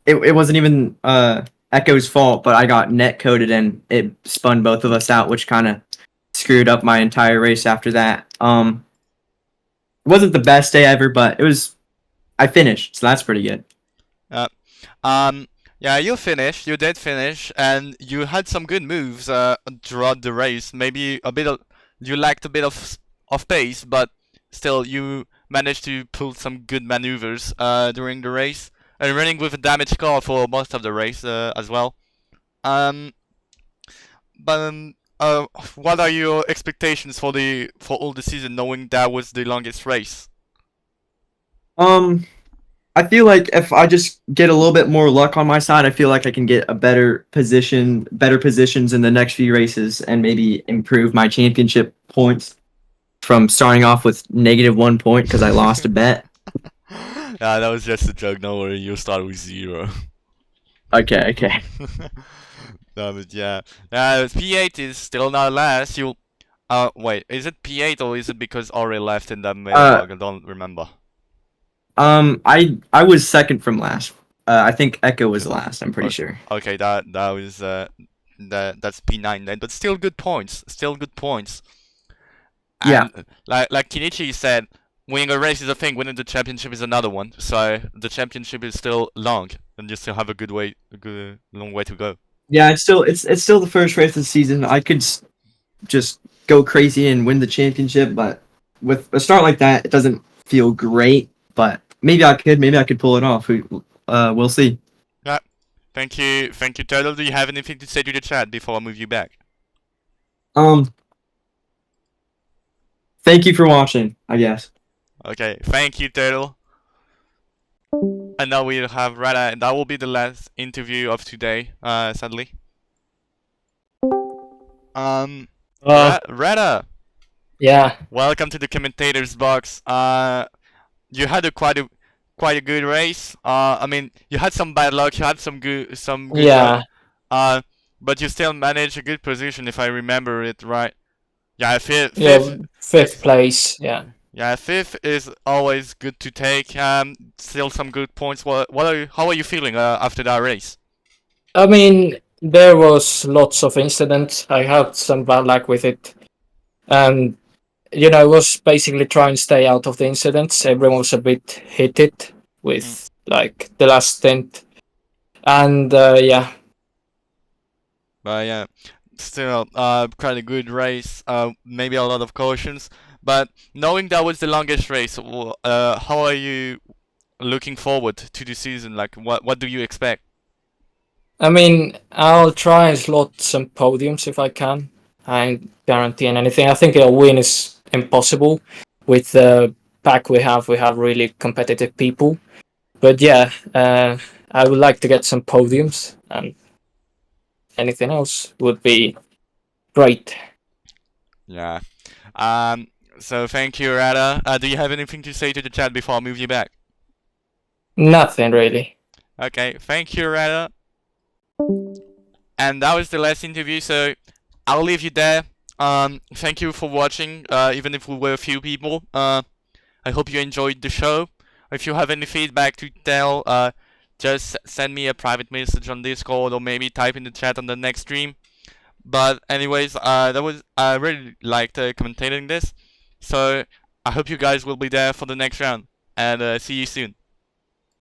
it wasn't even Echo's fault, but I got net coded and it spun both of us out, which kind of screwed up my entire race after that. It wasn't the best day ever, but I finished, so that's pretty good. Yeah, you finished. You did finish, and you had some good moves throughout the race. Maybe you lacked a bit of pace, but still you managed to pull some good maneuvers during the race, and running with a damaged car for most of the race as well. What are your expectations for all the season, knowing that was the longest race? I feel like if I just get a little bit more luck on my side, I feel like I can get a better positions in the next few races, and maybe improve my championship points from starting off with -1 point because I lost a bet. Yeah, that was just a joke. No worry, you'll start with 0. Okay. No, but yeah. P8 is still not last. Wait, is it P8 or is it because Ori left in that middle? I don't remember. I was second from last. I think Echo was last. I'm pretty sure. Okay, that was that's P9 then, but still good points. Still good points. And Yeah. like Kinichi said, winning a race is a thing. Winning the championship is another one. So the championship is still long, and you still have a long way to go. Yeah, it's still the first race of the season. I could just go crazy and win the championship, but with a start like that, it doesn't feel great. But maybe I could pull it off. We'll see. Yeah. Thank you, Turtle. Do you have anything to say to the chat before I move you back? Thank you for watching, I guess. Okay, thank you, Turtle. And now we'll have Rada, and that will be the last interview of today, sadly. Rada, Yeah, welcome to the commentators box. You had quite a good race. I mean, you had some bad luck. You had some good yeah, luck. But you still managed a good position, if I remember it right. Yeah, fifth. yeah, fifth place. Yeah. Yeah, fifth is always good to take. Still some good points. How are you feeling after that race? I mean, there was lots of incidents. I had some bad luck with it, and I was basically trying to stay out of the incidents. Everyone was a bit heated with like the last stint, and yeah. But yeah, still quite a good race. Maybe a lot of cautions. But knowing that was the longest race, how are you looking forward to the season? Like, what do you expect? I mean, I'll try and slot some podiums if I can. I ain't guaranteeing anything. I think a win is impossible. With the pack we have really competitive people. But yeah, I would like to get some podiums, and anything else would be great. Yeah. So thank you, Rada. Do you have anything to say to the chat before I move you back? Nothing really. Okay, thank you, Rada. And that was the last interview, so I'll leave you there. Thank you for watching, even if we were a few people. I hope you enjoyed the show. If you have any feedback to tell, just send me a private message on Discord, or maybe type in the chat on the next stream. But anyways, I really liked commentating this, so I hope you guys will be there for the next round, and see you soon.